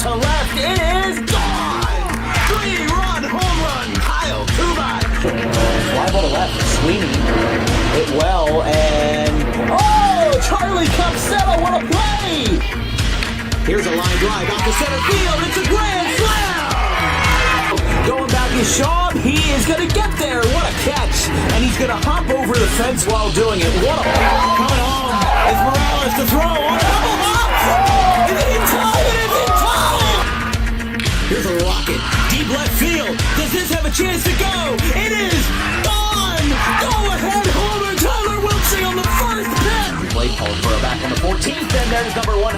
to left. It is gone! 3-run home run, Kyle Kubat. Fly ball to left, Sweeney hit well, and oh, Charlie Capsetta, what a play! Here's a line drive out to center field. It's a grand slam! Going back is Shaw. He is going to get there. What a catch! And he's going to hop over the fence while doing it. What a coming home is Morales to throw. On double hop! It's in time! It is in time! Here's a rocket. Deep left field. Does this have a chance to go? It is gone! Go ahead, homer! Tyler Wiltsey on the first pitch! Play called for a back on the 14th, and there's number 100.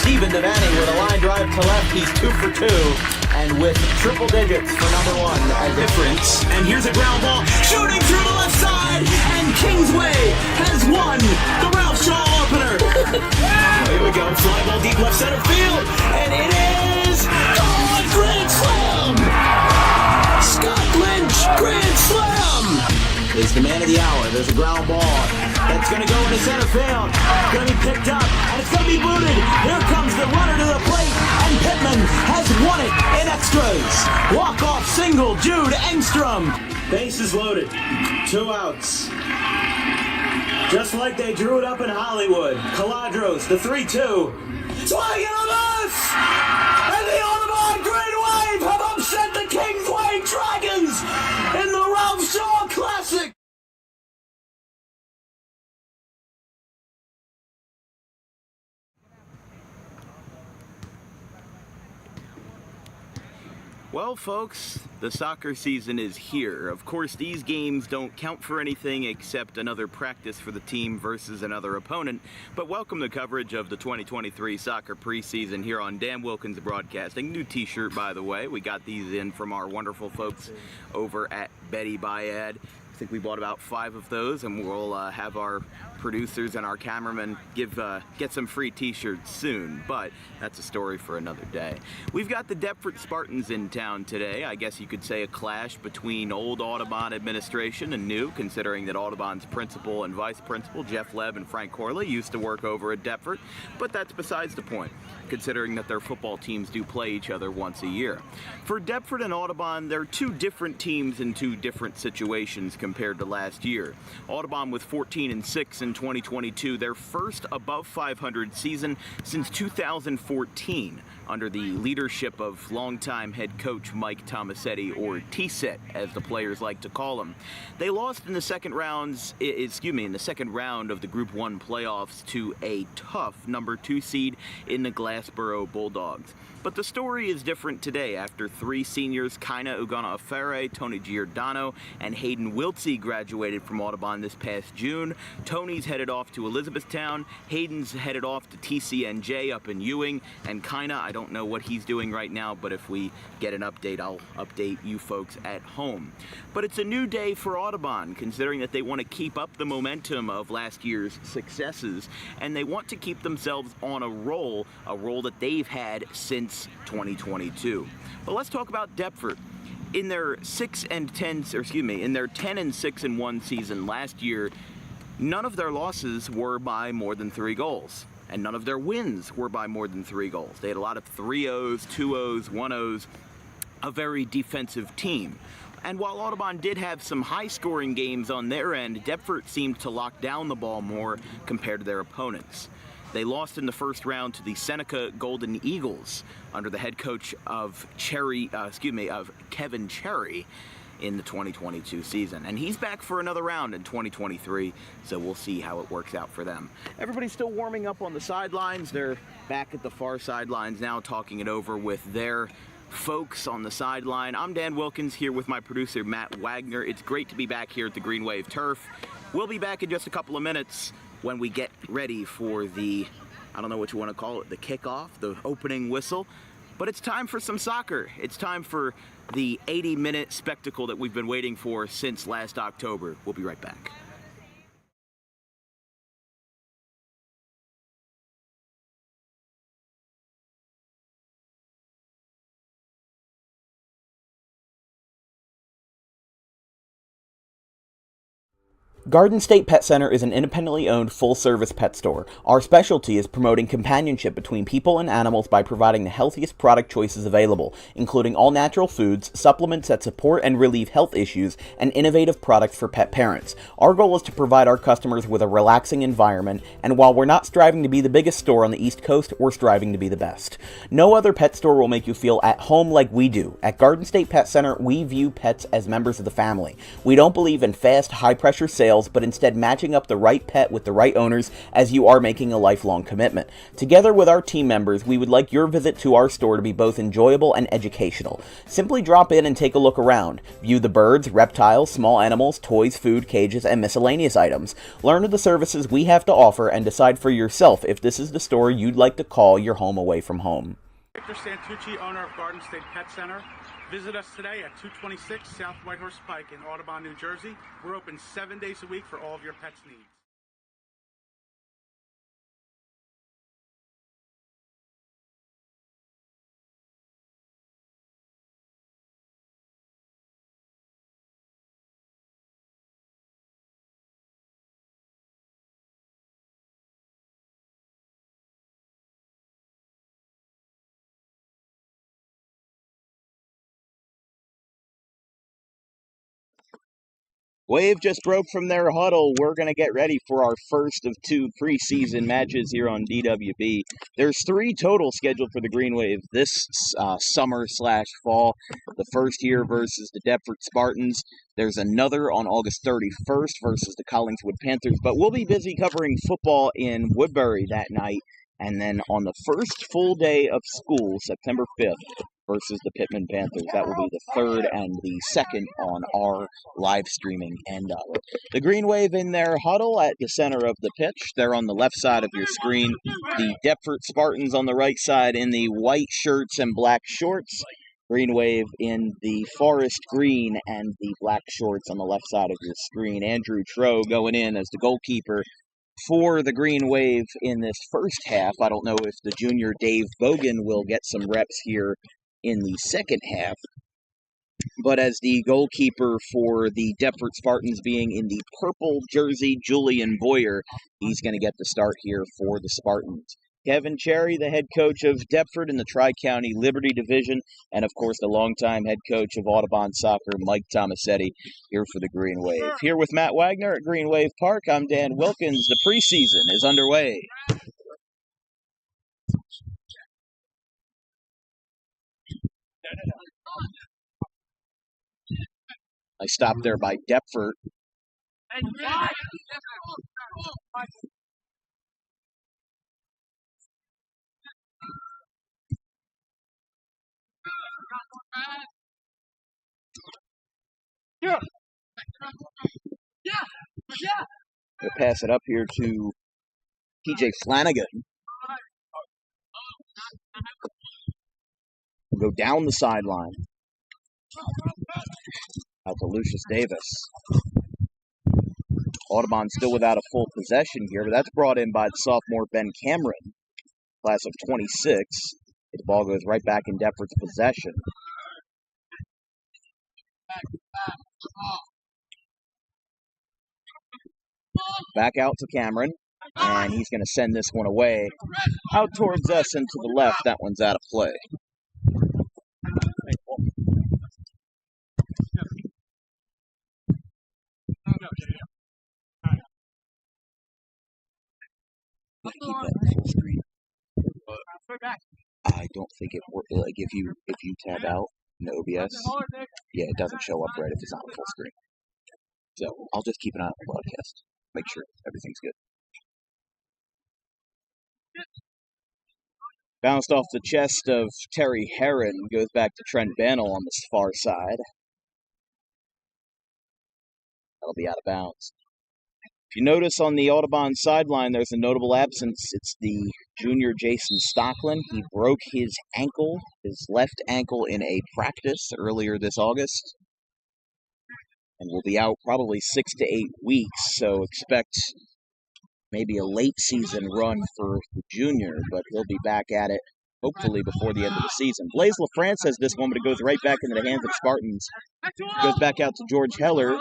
Stephen Devaney with a line drive to left. He's 2 for 2. And with triple digits for number 1 as difference. And here's a ground ball shooting through the left side. And Kingsway has won the Ralph Shaw opener. Here we go. Fly ball deep left center field. And it is gone. Grand slam. Scott Lynch, grand slam. Is the man of the hour. There's a ground ball that's going to go into center field. It's going to be picked up, and it's going to be booted. Here comes the runner to the plate, and Pittman has won it in extras. Walk-off single, Jude Engstrom. Bases loaded. 2 outs. Just like they drew it up in Hollywood. Caladros, the 3-2. Swinging on us! And the Audubon Green Wave have upset the Kingsway Dragons in the Ralph Shaw Classic. Well, folks, the soccer season is here. Of course, these games don't count for anything except another practice for the team versus another opponent. But welcome to coverage of the 2023 soccer preseason here on Dan Wilkins Broadcasting. New t-shirt, by the way. We got these in from our wonderful folks over at Betty Bayad. I think we bought about 5 of those, and we'll have our producers and our cameramen get some free t-shirts soon, but that's a story for another day. We've got the Deptford Spartans in town today. I guess you could say a clash between old Audubon administration and new, considering that Audubon's principal and vice principal, Jeff Lebb and Frank Corley, used to work over at Deptford, but that's besides the point, considering that their football teams do play each other once a year. For Deptford and Audubon, they're 2 different teams in 2 different situations compared to last year. Audubon with 14-6 in 2022, their first above 500 season since 2014, under the leadership of longtime head coach Mike Tomasetti, or T-Set as the players like to call him. They lost in the second round of the Group 1 playoffs to a tough number 2 seed in the Glassboro Bulldogs. But the story is different today after 3 seniors, Kaina Ugana-Afere, Tony Giordano, and Hayden Wiltsey graduated from Audubon this past June. Tony's headed off to Elizabethtown, Hayden's headed off to TCNJ up in Ewing, and Kaina, I don't know what he's doing right now, but if we get an update, I'll update you folks at home. But it's a new day for Audubon, considering that they want to keep up the momentum of last year's successes, and they want to keep themselves on a roll that they've had since 2022. But let's talk about Deptford. In their 10-6-1 season last year, none of their losses were by more than 3 goals. And none of their wins were by more than 3 goals. They had a lot of 3-0s, 2-0s, 1-0s, a very defensive team. And while Audubon did have some high-scoring games on their end, Deptford seemed to lock down the ball more compared to their opponents. They lost in the first round to the Seneca Golden Eagles under the head coach of Kevin Cherry in the 2022 season. And he's back for another round in 2023, so we'll see how it works out for them. Everybody's still warming up on the sidelines. They're back at the far sidelines now, talking it over with their folks on the sideline. I'm Dan Wilkins here with my producer, Matt Wagner. It's great to be back here at the Green Wave Turf. We'll be back in just a couple of minutes when we get ready for the, I don't know what you want to call it, the kickoff, the opening whistle. But it's time for some soccer. It's time for the 80-minute spectacle that we've been waiting for since last October. We'll be right back. Garden State Pet Center is an independently owned full-service pet store. Our specialty is promoting companionship between people and animals by providing the healthiest product choices available, including all-natural foods, supplements that support and relieve health issues, and innovative products for pet parents. Our goal is to provide our customers with a relaxing environment, and while we're not striving to be the biggest store on the East Coast, we're striving to be the best. No other pet store will make you feel at home like we do. At Garden State Pet Center, we view pets as members of the family. We don't believe in fast, high-pressure sales, but instead matching up the right pet with the right owners, as you are making a lifelong commitment. Together with our team members, we would like your visit to our store to be both enjoyable and educational. Simply drop in and take a look around. View the birds, reptiles, small animals, toys, food, cages, and miscellaneous items. Learn of the services we have to offer and decide for yourself if this is the store you'd like to call your home away from home. Victor Santucci, owner of Garden State Pet Center. Visit us today at 226 South Whitehorse Pike in Audubon, New Jersey. We're open 7 days a week for all of your pets' needs. Wave just broke from their huddle. We're going to get ready for our first of 2 preseason matches here on DWB. There's 3 total scheduled for the Green Wave this summer/fall. The first here versus the Deptford Spartans. There's another on August 31st versus the Collingswood Panthers. But we'll be busy covering football in Woodbury that night. And then on the first full day of school, September 5th, versus the Pittman Panthers. That will be the third and the second on our live streaming end of it. The Green Wave in their huddle at the center of the pitch. They're on the left side of your screen. The Deptford Spartans on the right side in the white shirts and black shorts. Green Wave in the forest green and the black shorts on the left side of your screen. Andrew Troe going in as the goalkeeper for the Green Wave in this first half. I don't know if the junior Dave Bogan will get some reps here in the second half, but as the goalkeeper for the Deptford Spartans being in the purple jersey, Julian Boyer, he's going to get the start here for the Spartans. Kevin Cherry, the head coach of Deptford in the Tri-County Liberty Division, and of course the longtime head coach of Audubon Soccer, Mike Tomasetti, here for the Green Wave. Here with Matt Wagner at Green Wave Park, I'm Dan Wilkins. The preseason is underway. I stopped there by Deptford. We'll pass it up here to PJ Flanagan. We'll go down the sideline. Out to Lucius Davis. Audubon still without a full possession here, but that's brought in by the sophomore Ben Cameron, class of 26. The ball goes right back in Deptford's possession. Back out to Cameron, and he's going to send this one away. Out towards us and to the left, that one's out of play. I don't think it works. Like if you tab out in the OBS, yeah, it doesn't show up right if it's on full screen. So I'll just keep an eye on the broadcast, make sure everything's good. Bounced off the chest of Terry Herron, goes back to Trent Bannell on the far side. That'll be out of bounds. If you notice on the Audubon sideline, there's a notable absence. It's the junior Jason Stocklin. He broke his ankle, his left ankle, in a practice earlier this August. And will be out probably 6 to 8 weeks, so expect maybe a late season run for the junior, but he'll be back at it hopefully before the end of the season. Blaise LaFrance has this one, but it goes right back into the hands of Spartans. Goes back out to George Heller,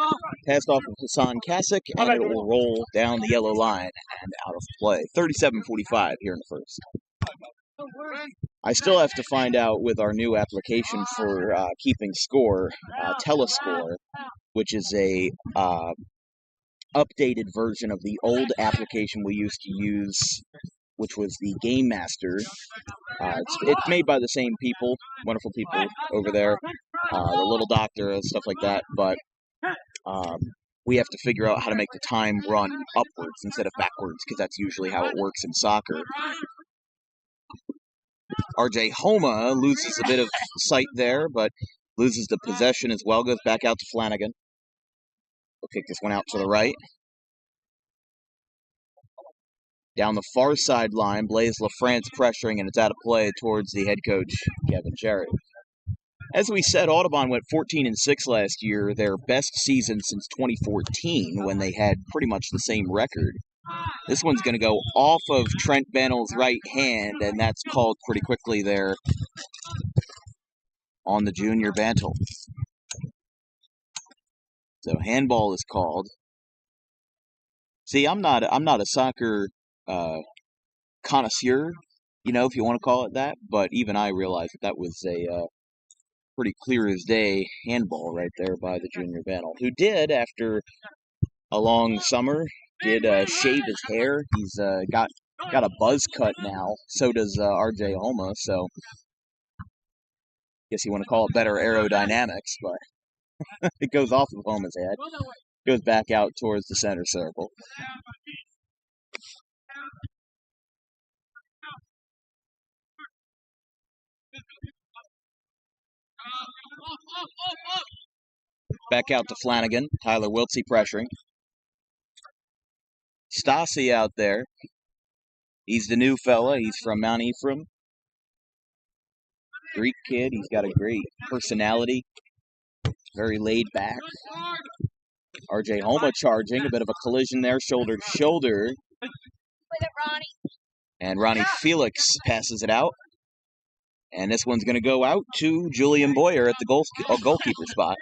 passed off of Hassan Kasich, and it will roll down the yellow line and out of play. 37-45 here in the first. I still have to find out with our new application for keeping score, Telescore, which is a updated version of the old application we used to use, which was the Game Master. It's made by the same people, wonderful people over there, the Little Doctor and stuff like that, but we have to figure out how to make the time run upwards instead of backwards, because that's usually how it works in soccer. RJ Homa loses a bit of sight there, but loses the possession as well, goes back out to Flanagan. He'll kick this one out to the right. Down the far sideline, Blaise LaFrance pressuring, and it's out of play towards the head coach, Kevin Cherry. As we said, Audubon went 14-6 last year, their best season since 2014, when they had pretty much the same record. This one's going to go off of Trent Bennell's right hand, and that's called pretty quickly there on the junior Bantle. So handball is called. See, I'm not a soccer connoisseur, if you want to call it that, but even I realized that was a pretty clear as day handball right there by the junior Bantle, who did, after a long summer, did shave his hair. He's got a buzz cut now. So does RJ Homa, so I guess you want to call it better aerodynamics, but it goes off of Homa's head. Goes back out towards the center circle. Back out to Flanagan. Tyler Wiltsey pressuring. Stassi out there. He's the new fella. He's from Mount Ephraim. Greek kid. He's got a great personality. Very laid back. RJ Homa charging. A bit of a collision there. Shoulder to shoulder. And Ronnie Felix passes it out. And this one's going to go out to Julian Boyer at the goalkeeper spot.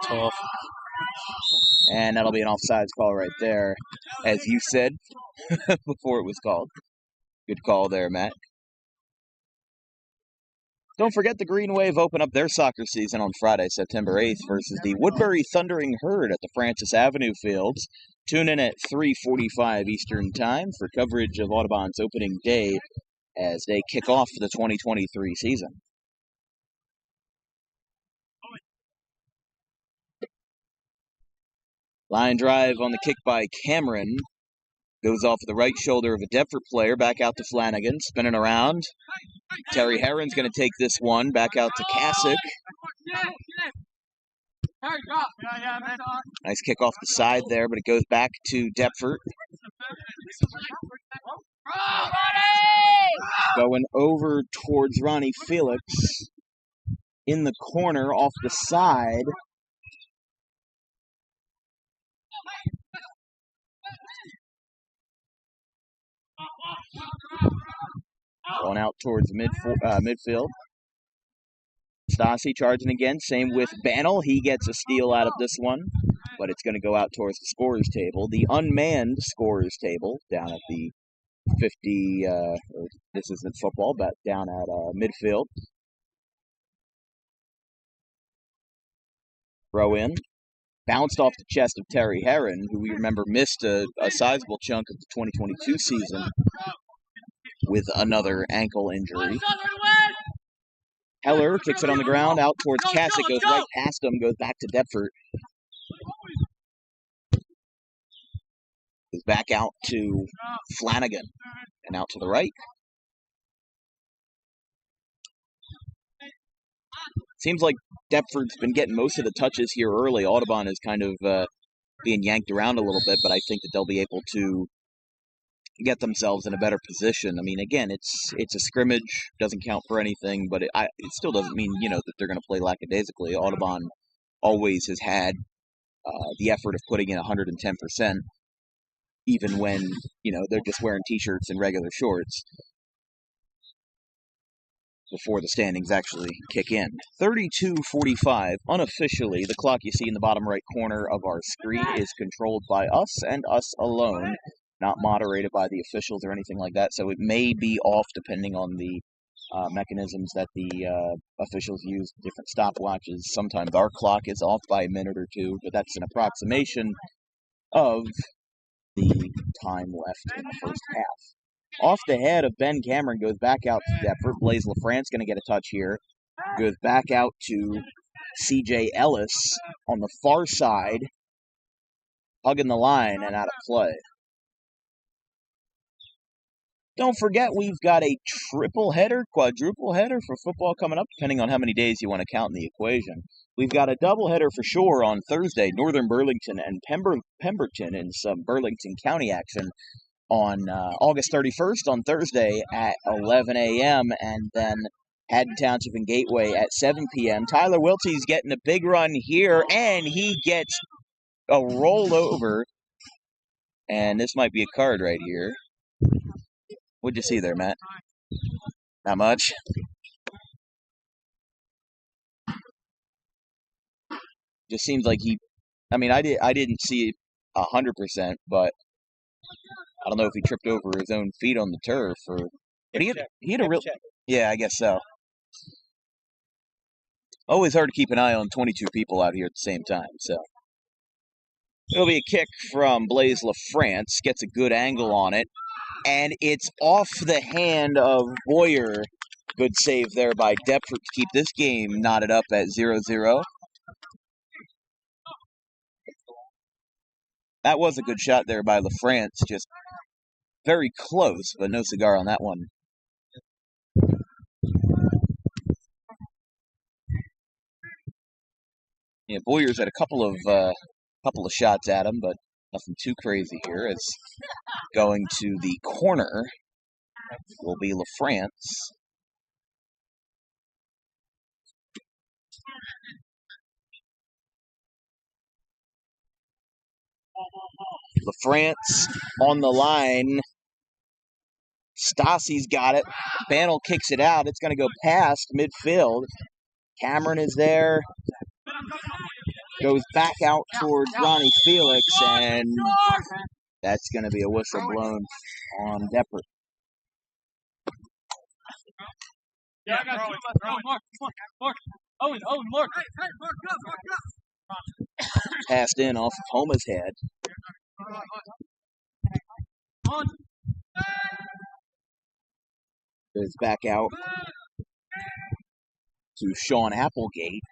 Tough. And that'll be an offsides call right there, as you said before it was called. Good call there, Matt. Don't forget the Green Wave open up their soccer season on Friday, September 8th versus the Woodbury Thundering Herd at the Francis Avenue Fields. Tune in at 3:45 Eastern Time for coverage of Audubon's opening day as they kick off the 2023 season. Line drive on the kick by Cameron. Goes off the right shoulder of a Deptford player, back out to Flanagan, spinning around. Terry Herron's going to take this one, back out to Kasich. Nice kick off the side there, but it goes back to Deptford. Going over towards Ronnie Felix. In the corner, off the side. Going out towards midfield. Stassi charging again. Same with Bantle. He gets a steal out of this one, but it's going to go out towards the scorers table. The unmanned scorers table down at the 50, this isn't football, but down at midfield. Throw in. Bounced off the chest of Terry Herron, who we remember missed a sizable chunk of the 2022 season with another ankle injury. Heller kicks it on the ground, out towards Kasich, goes right past him, goes back to Deptford. Goes back out to Flanagan, and out to the right. Seems like Deptford's been getting most of the touches here early. Audubon is kind of being yanked around a little bit, but I think that they'll be able to get themselves in a better position. I mean, again, it's a scrimmage, doesn't count for anything, but it still doesn't mean, that they're going to play lackadaisically. Audubon always has had the effort of putting in 110%, even when, they're just wearing T-shirts and regular shorts before the standings actually kick in. 32:45, unofficially, the clock you see in the bottom right corner of our screen is controlled by us and us alone, not moderated by the officials or anything like that, so it may be off depending on the mechanisms that the officials use, different stopwatches. Sometimes our clock is off by a minute or two, but that's an approximation of the time left in the first half. Off the head of Ben Cameron, goes back out to Deptford. Blaise LaFrance going to get a touch here. Goes back out to C.J. Ellis on the far side, hugging the line and out of play. Don't forget, we've got a triple header, quadruple header for football coming up, depending on how many days you want to count in the equation. We've got a double header for sure on Thursday, Northern Burlington and Pemberton in some Burlington County action on August 31st on Thursday at 11 a.m. and then Haddon Township and Gateway at 7 p.m. Tyler Wiltie's getting a big run here, and he gets a rollover, and this might be a card right here. What'd you see there, Matt? Not much. Just seems like I didn't see 100%, but I don't know if he tripped over his own feet on the turf but he had a real, yeah, I guess so. Always hard to keep an eye on 22 people out here at the same time, so. It'll be a kick from Blaise LaFrance, gets a good angle on it, and it's off the hand of Boyer. Good save there by Deptford to keep this game knotted up at 0-0. That was a good shot there by LaFrance, just very close, but no cigar on that one. Yeah, Boyer's had a couple of shots at him, but nothing too crazy here. It's going to the corner will be LaFrance. LaFrance on the line. Stassi's got it. Bannell kicks it out. It's going to go past midfield. Cameron is there. Goes back out towards Ronnie Felix, and that's going to be a whistle blown on Deptford. Yeah, Mark. Passed in off of Homa's head. Goes back out to Sean Applegate.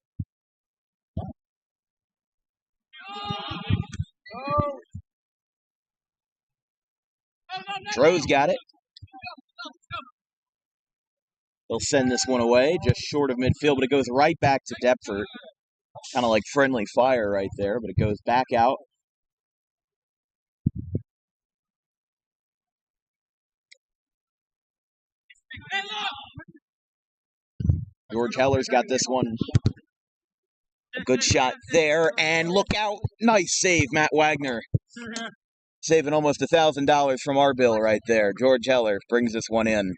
Tro's got it. They'll send this one away, just short of midfield, but it goes right back to Deptford. Kind of like friendly fire right there, but it goes back out. George Heller's got this one. A good shot there, and look out. Nice save, Matt Wagner. Saving almost $1,000 from our bill right there. George Heller brings this one in.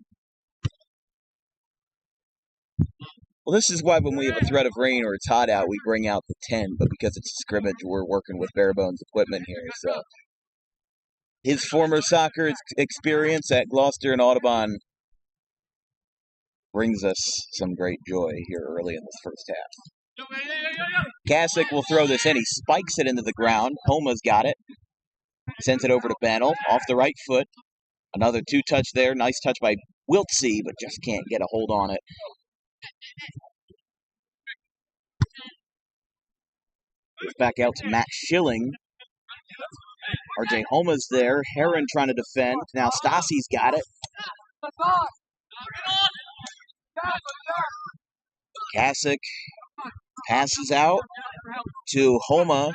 Well, this is why when we have a threat of rain or it's hot out, we bring out the tent, but because it's a scrimmage, we're working with bare bones equipment here. So his former soccer experience at Gloucester and Audubon brings us some great joy here early in this first half. Kasich will throw this in. He spikes it into the ground. Homa's got it. Sends it over to Bannell. Off the right foot. Another two-touch there. Nice touch by Wiltsey, but just can't get a hold on it. Goes back out to Matt Schilling. RJ Homa's there. Heron trying to defend. Now Stassi's got it. Kasich passes out to Homa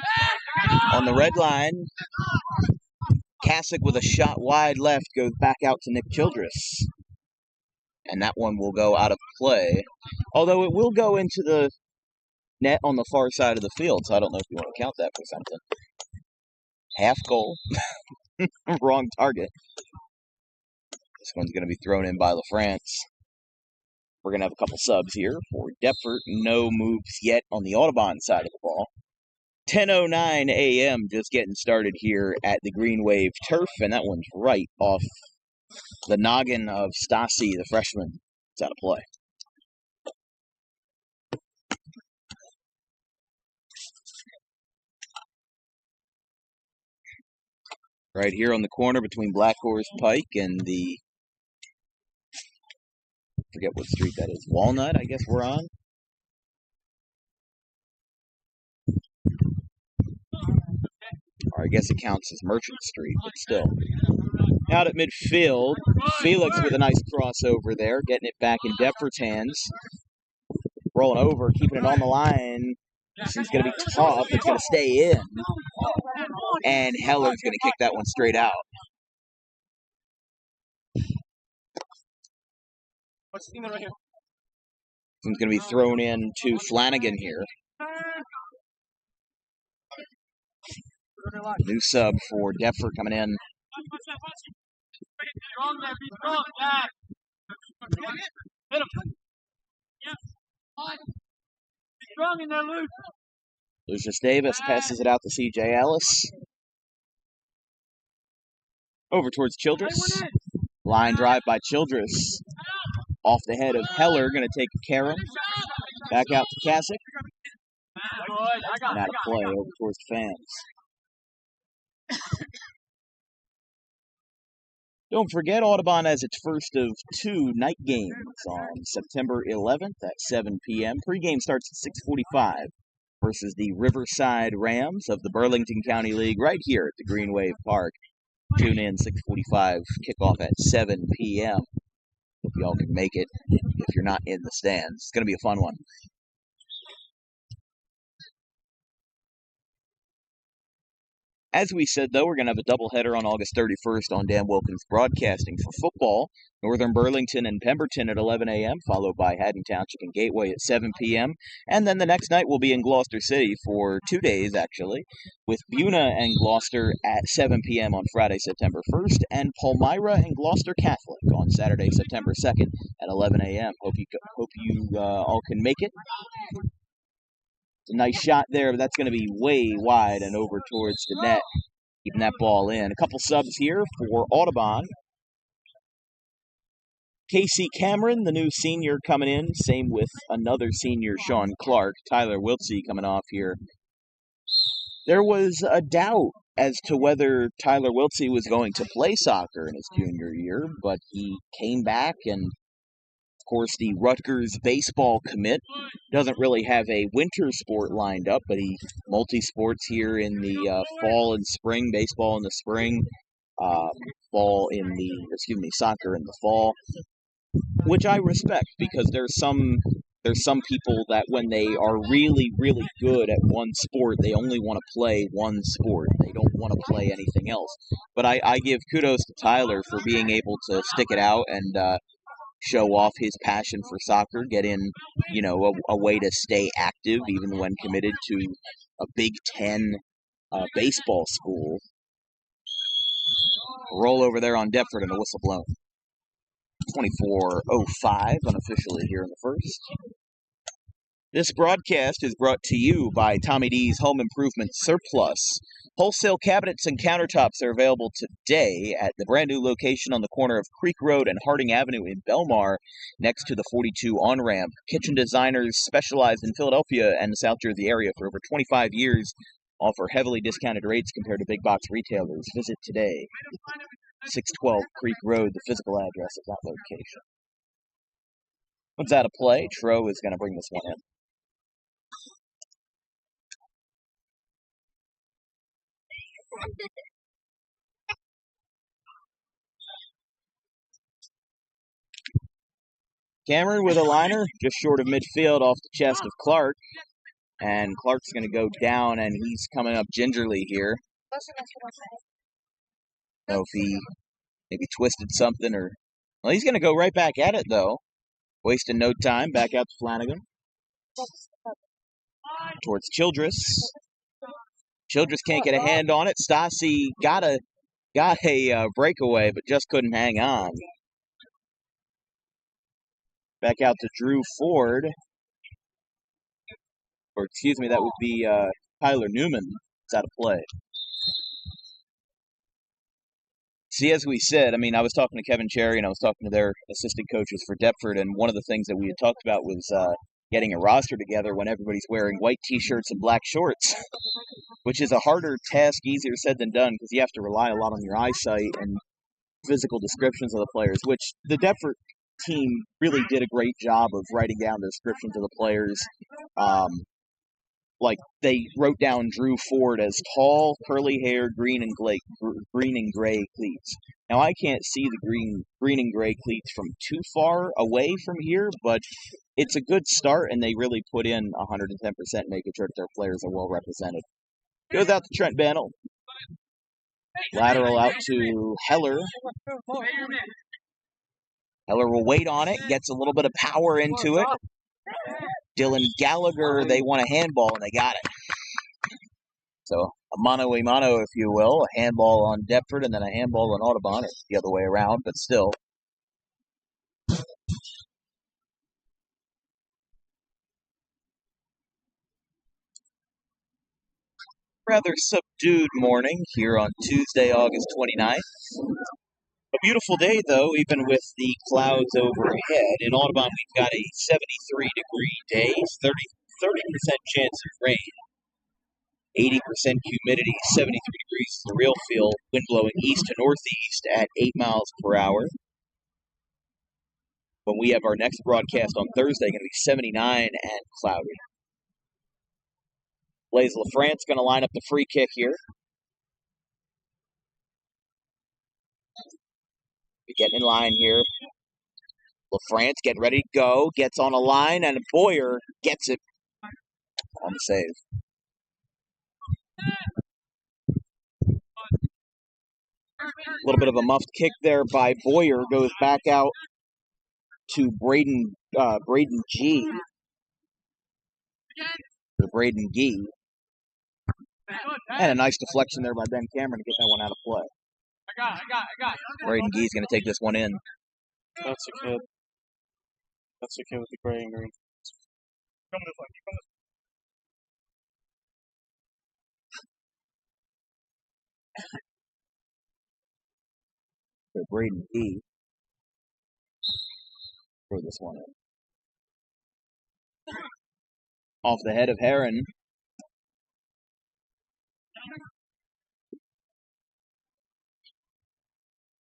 on the red line. Kasich with a shot wide left goes back out to Nick Childress. And that one will go out of play. Although it will go into the net on the far side of the field, so I don't know if you want to count that for something. Half goal. Wrong target. This one's going to be thrown in by LaFrance. We're going to have a couple subs here for Deptford. No moves yet on the Audubon side of the ball. 10:09 a.m. just getting started here at the Green Wave Turf, and that one's right off the noggin of Stassi, the freshman. It's out of play. Right here on the corner between Black Horse Pike and the, I forget what street that is, Walnut, I guess we're on. Or I guess it counts as Merchant Street, but still. Out at midfield, Felix with a nice crossover there, getting it back in Deptford's hands. Rolling over, keeping it on the line. This is going to be tough. It's going to stay in. And Heller's going to kick that one straight out. This one's going to be thrown in to Flanagan here. New sub for Deptford coming in. Hit him. Strong in there, Luke. Lucius Davis passes it out to C.J. Ellis. Over towards Childress. Line drive by Childress. Off the head of Heller, going to take Karam. Back out to Kasich. And out of play over towards the fans. Don't forget, Audubon has its first of 2 night games on September 11th at 7 p.m. Pre-game starts at 6:45 versus the Riverside Rams of the Burlington County League right here at the Green Wave Park. Tune in, 6:45, kickoff at 7 p.m. Hope y'all can make it if you're not in the stands. It's going to be a fun one. As we said, though, we're going to have a doubleheader on August 31st on Dan Wilkins Broadcasting for football. Northern Burlington and Pemberton at 11 a.m., followed by Haddon Township and Gateway at 7 p.m. And then the next night we'll be in Gloucester City for 2 days, actually, with Buna and Gloucester at 7 p.m. on Friday, September 1st, and Palmyra and Gloucester Catholic on Saturday, September 2nd at 11 a.m. Hope you all can make it. It's a nice shot there, but that's going to be way wide and over towards the net, keeping that ball in. A couple subs here for Audubon. Casey Cameron, the new senior, coming in. Same with another senior, Sean Clark. Tyler Wiltsey coming off here. There was a doubt as to whether Tyler Wiltsey was going to play soccer in his junior year, but he came back, and of course the Rutgers baseball commit doesn't really have a winter sport lined up, but he multi-sports here in the fall and spring, baseball in the spring, soccer in the fall, which I respect, because there's some people that when they are really, really good at one sport, they only want to play one sport. They don't want to play anything else. But I give kudos to Tyler for being able to stick it out and show off his passion for soccer, get in, a way to stay active even when committed to a Big Ten baseball school. Roll over there on Deptford and a whistle blown. 24:05 unofficially here in the first. This broadcast is brought to you by Tommy D's Home Improvement Surplus. Wholesale cabinets and countertops are available today at the brand new location on the corner of Creek Road and Harding Avenue in Belmar, next to the 42 on-ramp. Kitchen designers specialized in Philadelphia and the South Jersey area for over 25 years offer heavily discounted rates compared to big box retailers. Visit today. 612 Creek Road, the physical address of that location. One's out of play. Tro is going to bring this one in. Cameron with a liner, just short of midfield off the chest of Clark. And Clark's going to go down, and he's coming up gingerly here. Know if he maybe twisted something or... Well, he's going to go right back at it, though. Wasting no time. Back out to Flanagan. towards Childress. Childress can't get a hand on it. Stassi got a breakaway, but just couldn't hang on. Back out to Drew Ford. Or excuse me, that would be Tyler Newman. It's out of play. See, as we said, I mean, I was talking to Kevin Cherry and I was talking to their assistant coaches for Deptford, and one of the things that we had talked about was getting a roster together when everybody's wearing white T-shirts and black shorts, which is a harder task, easier said than done, because you have to rely a lot on your eyesight and physical descriptions of the players, which the Deptford team really did a great job of writing down the descriptions of the players. Like, they wrote down Drew Ford as tall, curly-haired, green and gray cleats. Now, I can't see the green and gray cleats from too far away from here, but it's a good start, and they really put in 110%, making sure that their players are well represented. Goes out to Trent Bannell. Lateral out to Heller. Heller will wait on it, gets a little bit of power into it. Dylan Gallagher, they want a handball, and they got it. So a mano-a-mano, if you will, a handball on Deptford and then a handball on Audubon, or the other way around, but still. Rather subdued morning here on Tuesday, August 29th. A beautiful day, though, even with the clouds overhead. In Audubon, we've got a 73-degree day, 30% chance of rain, 80% humidity, 73 degrees is the real feel, wind blowing east to northeast at 8 miles per hour. When we have our next broadcast on Thursday, going to be 79 and cloudy. Blaise LaFrance going to line up the free kick here. Getting in line here. LaFrance getting ready to go. Gets on a line, and Boyer gets it on the save. A little bit of a muffed kick there by Boyer. Goes back out to Braden G. For Braden Gee. And a nice deflection there by Ben Cameron to get that one out of play. I got it. Braden Gee's going to take this one in. That's a kid. That's a kid with the gray and green. Come this way. Come this way. For Braden Gee. Throw this one in. Off the head of Heron.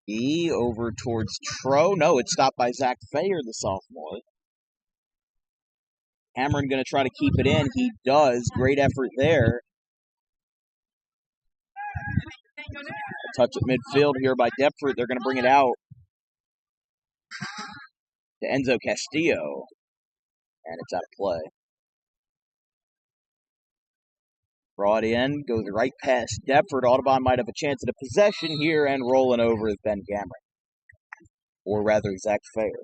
E over towards Tro. No, it's stopped by Zach Fayer, the sophomore. Cameron going to try to keep it in. He does. Great effort there. A touch at midfield here by Deptford. They're going to bring it out to Enzo Castillo. And it's out of play. Brought in, goes right past Deptford. Audubon might have a chance at a possession here, and rolling over is Ben Cameron. Or rather, Zach Fayer.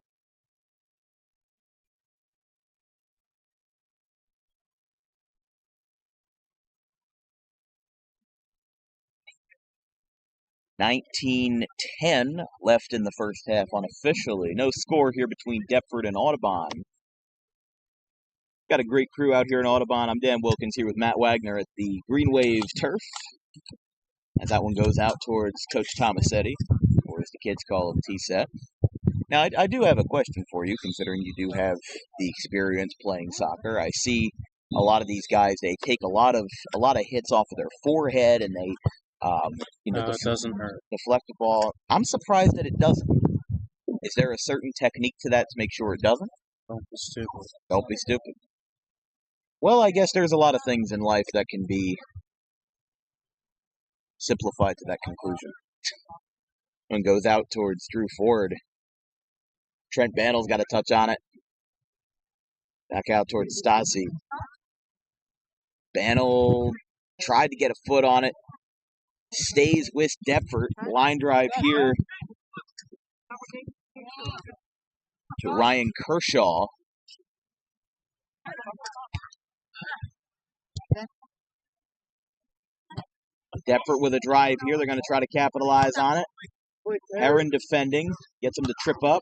$19-10 left in the first half unofficially. No score here between Deptford and Audubon. Got a great crew out here in Audubon. I'm Dan Wilkins here with Matt Wagner at the Green Wave Turf. As that one goes out towards Coach Tomasetti, or as the kids call him, T-Set. Now, I do have a question for you, considering you do have the experience playing soccer. I see a lot of these guys, they take a lot of hits off of their forehead, and they, it doesn't hurt. Deflect the ball. I'm surprised that it doesn't. Is there a certain technique to that to make sure it doesn't? Don't be stupid. Don't be stupid. Well, I guess there's a lot of things in life that can be simplified to that conclusion. One goes out towards Drew Ford. Trent Bannell's got a touch on it. Back out towards Stassi. Bannell tried to get a foot on it. Stays with Deptford. Line drive here to Ryan Kershaw. Deptford with a drive here. They're going to try to capitalize on it. Heron defending. Gets him to trip up.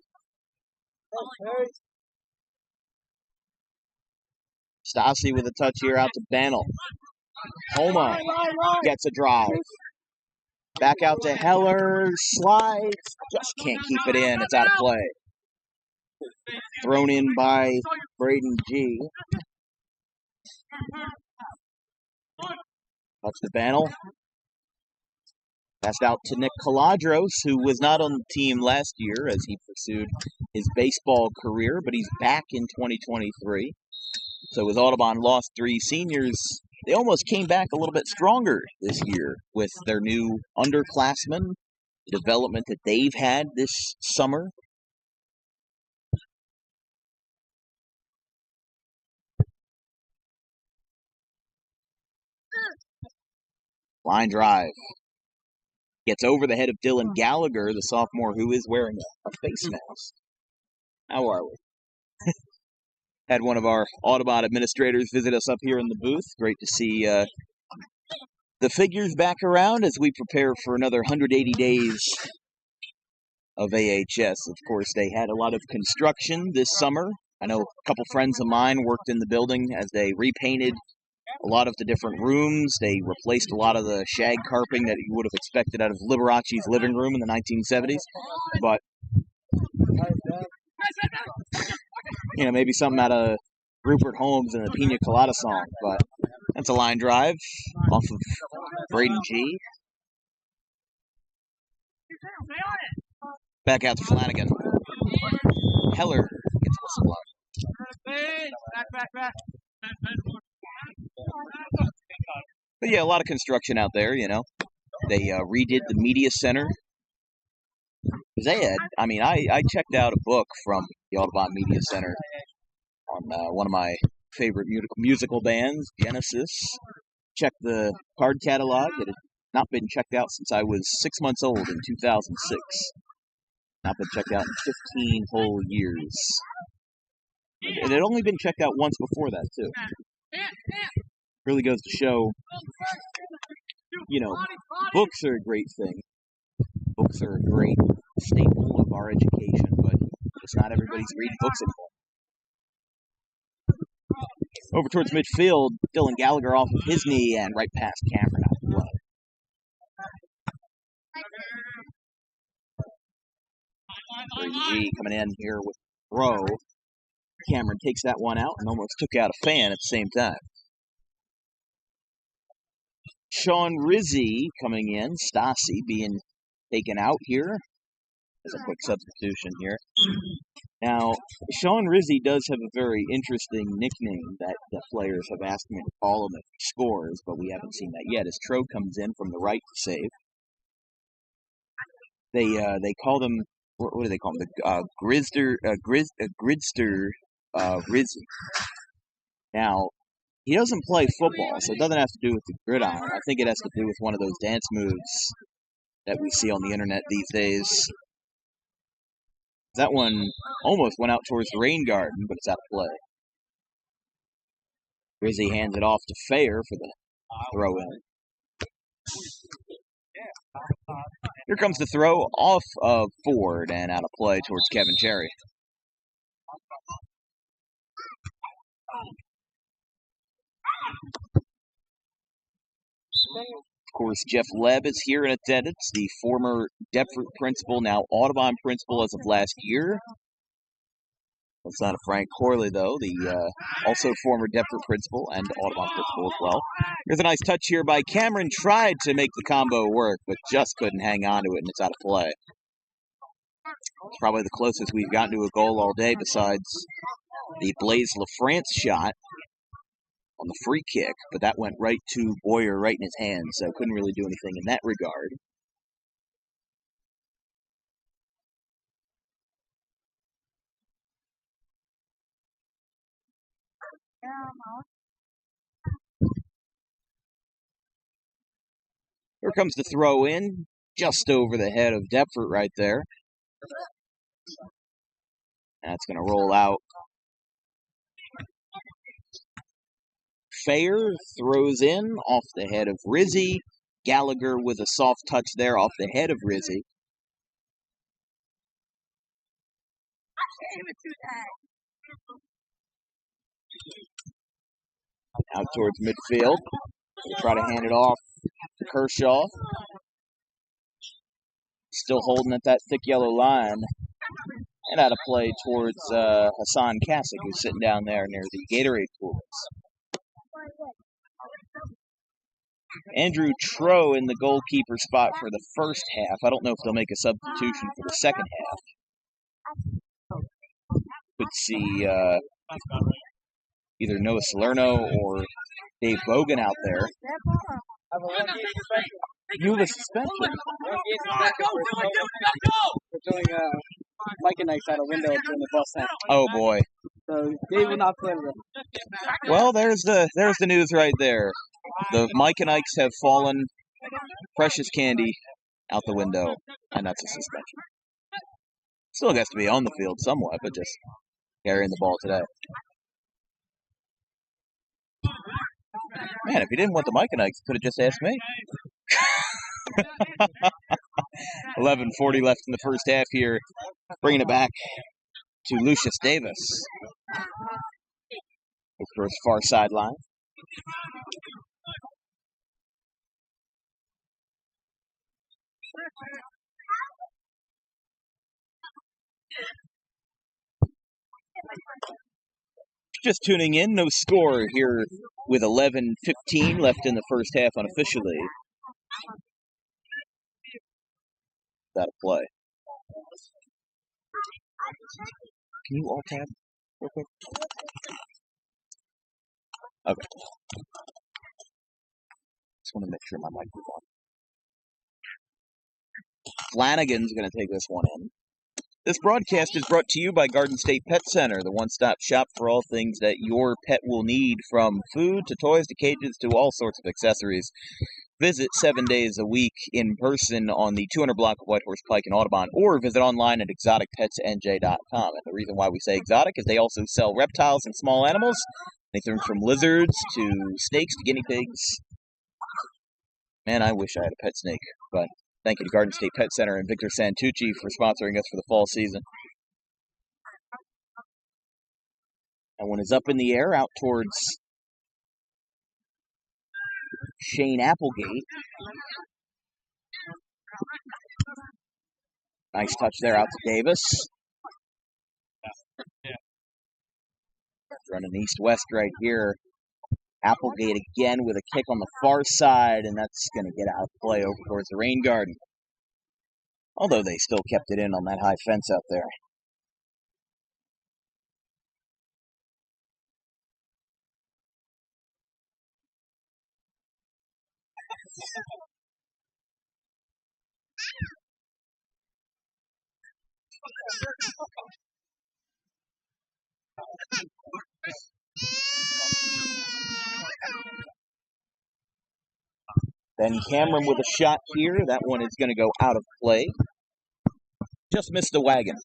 Stassi with a touch here out to Bennell. Homa gets a drive. Back out to Heller. Slides. Just can't keep it in. It's out of play. Thrown in by Braden G. Touch to Bennell. Passed out to Nick Caladros, who was not on the team last year as he pursued his baseball career, but he's back in 2023. So as Audubon lost 3 seniors, they almost came back a little bit stronger this year with their new underclassmen, the development that they've had this summer. Line drive. Gets over the head of Dylan Gallagher, the sophomore who is wearing a face mask. How are we? Had one of our Audubon administrators visit us up here in the booth. Great to see the figures back around as we prepare for another 180 days of AHS. Of course, they had a lot of construction this summer. I know a couple friends of mine worked in the building as they repainted a lot of the different rooms. They replaced a lot of the shag carpeting that you would have expected out of Liberace's living room in the 1970s. But maybe something out of Rupert Holmes and the Pina Colada song, but that's a line drive off of Braden G. Back out to Flanagan. Heller gets the block. Back. But yeah, a lot of construction out there, They redid the media center. I checked out a book from the Audubon Media Center on one of my favorite musical bands, Genesis. Checked the card catalog. It had not been checked out since I was 6 months old in 2006. Not been checked out in 15 whole years. It had only been checked out once before that, too. Really goes to show, books are a great thing. Books are a great staple of our education, but just not everybody's reading books anymore. Over towards midfield, Dylan Gallagher off of his knee and right past Cameron out of play. G coming in here with throw. Cameron takes that one out and almost took out a fan at the same time. Sean Rizzi coming in. Stassi being taken out here. There's a quick substitution here. Now, Sean Rizzi does have a very interesting nickname that the players have asked me to call him if he scores, but we haven't seen that yet. As Tro comes in from the right to save. They call him, what do they call him? Gridster Rizzi. Now, he doesn't play football, so it doesn't have to do with the gridiron. I think it has to do with one of those dance moves that we see on the internet these days. That one almost went out towards the rain garden, but it's out of play. Rizzi hands it off to Fair for the throw in. Here comes the throw off of Ford and out of play towards Kevin Cherry. Of course, Jeff Leb is here in attendance, the former Deptford principal, now Audubon principal as of last year. That's not a Frank Corley, though, the also former Deptford principal and Audubon principal as well. Here's a nice touch here by Cameron. Tried to make the combo work, but just couldn't hang on to it, and it's out of play. It's probably the closest we've gotten to a goal all day besides the Blaise LaFrance shot on the free kick, but that went right to Boyer, right in his hands, so couldn't really do anything in that regard. Here comes the throw in, just over the head of Deptford right there. That's going to roll out. Fair throws in off the head of Rizzi. Gallagher with a soft touch there off the head of Rizzi. Out towards midfield. We'll try to hand it off to Kershaw. Still holding at that thick yellow line. And out of play towards Hassan Kasich, who's sitting down there near the Gatorade coolers. Andrew Troe in the goalkeeper spot for the first half. I don't know if they'll make a substitution for the second half. Could see either Noah Salerno or Dave Bogan out there. You have a suspension. We're doing Mike and Ike's out a window during the bus time. Oh boy. So they will not play with them. Well, there's the news right there. The Mike and Ikes have fallen. Precious candy out the window, and that's a suspension. Still gets to be on the field somewhat, but just carrying the ball today. Man, if you didn't want the Mike and Ikes, you could have just asked me. 11:40 left in the first half here. Bringing it back to Lucius Davis. For his far sideline. Just tuning in, no score here with 11:15 left in the first half unofficially. That'll play. Can you all tab real quick? Okay. Just want to make sure my mic is on. Flanagan's going to take this one in. This broadcast is brought to you by Garden State Pet Center, the one-stop shop for all things that your pet will need, from food to toys to cages to all sorts of accessories. Visit 7 days a week in person on the 200 block of Whitehorse Pike in Audubon, or visit online at exoticpetsnj.com. And the reason why we say exotic is they also sell reptiles and small animals, anything from lizards to snakes to guinea pigs. Man, I wish I had a pet snake, but thank you to Garden State Pet Center and Victor Santucci for sponsoring us for the fall season. That one is up in the air out towards Shane Applegate. Nice touch there out to Davis. Running east-west right here. Applegate again with a kick on the far side, and that's going to get out of play over towards the rain garden. Although they still kept it in on that high fence out there. Ben Cameron with a shot here. That one is going to go out of play. Just missed the wagon.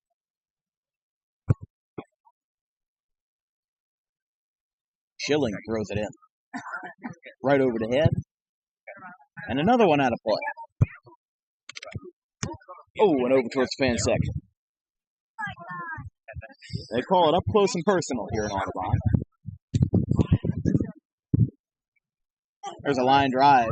Schilling throws it in. Right over the head. And another one out of play. Oh, and over towards Fansec. They call it up close and personal here in Audubon. There's a line drive.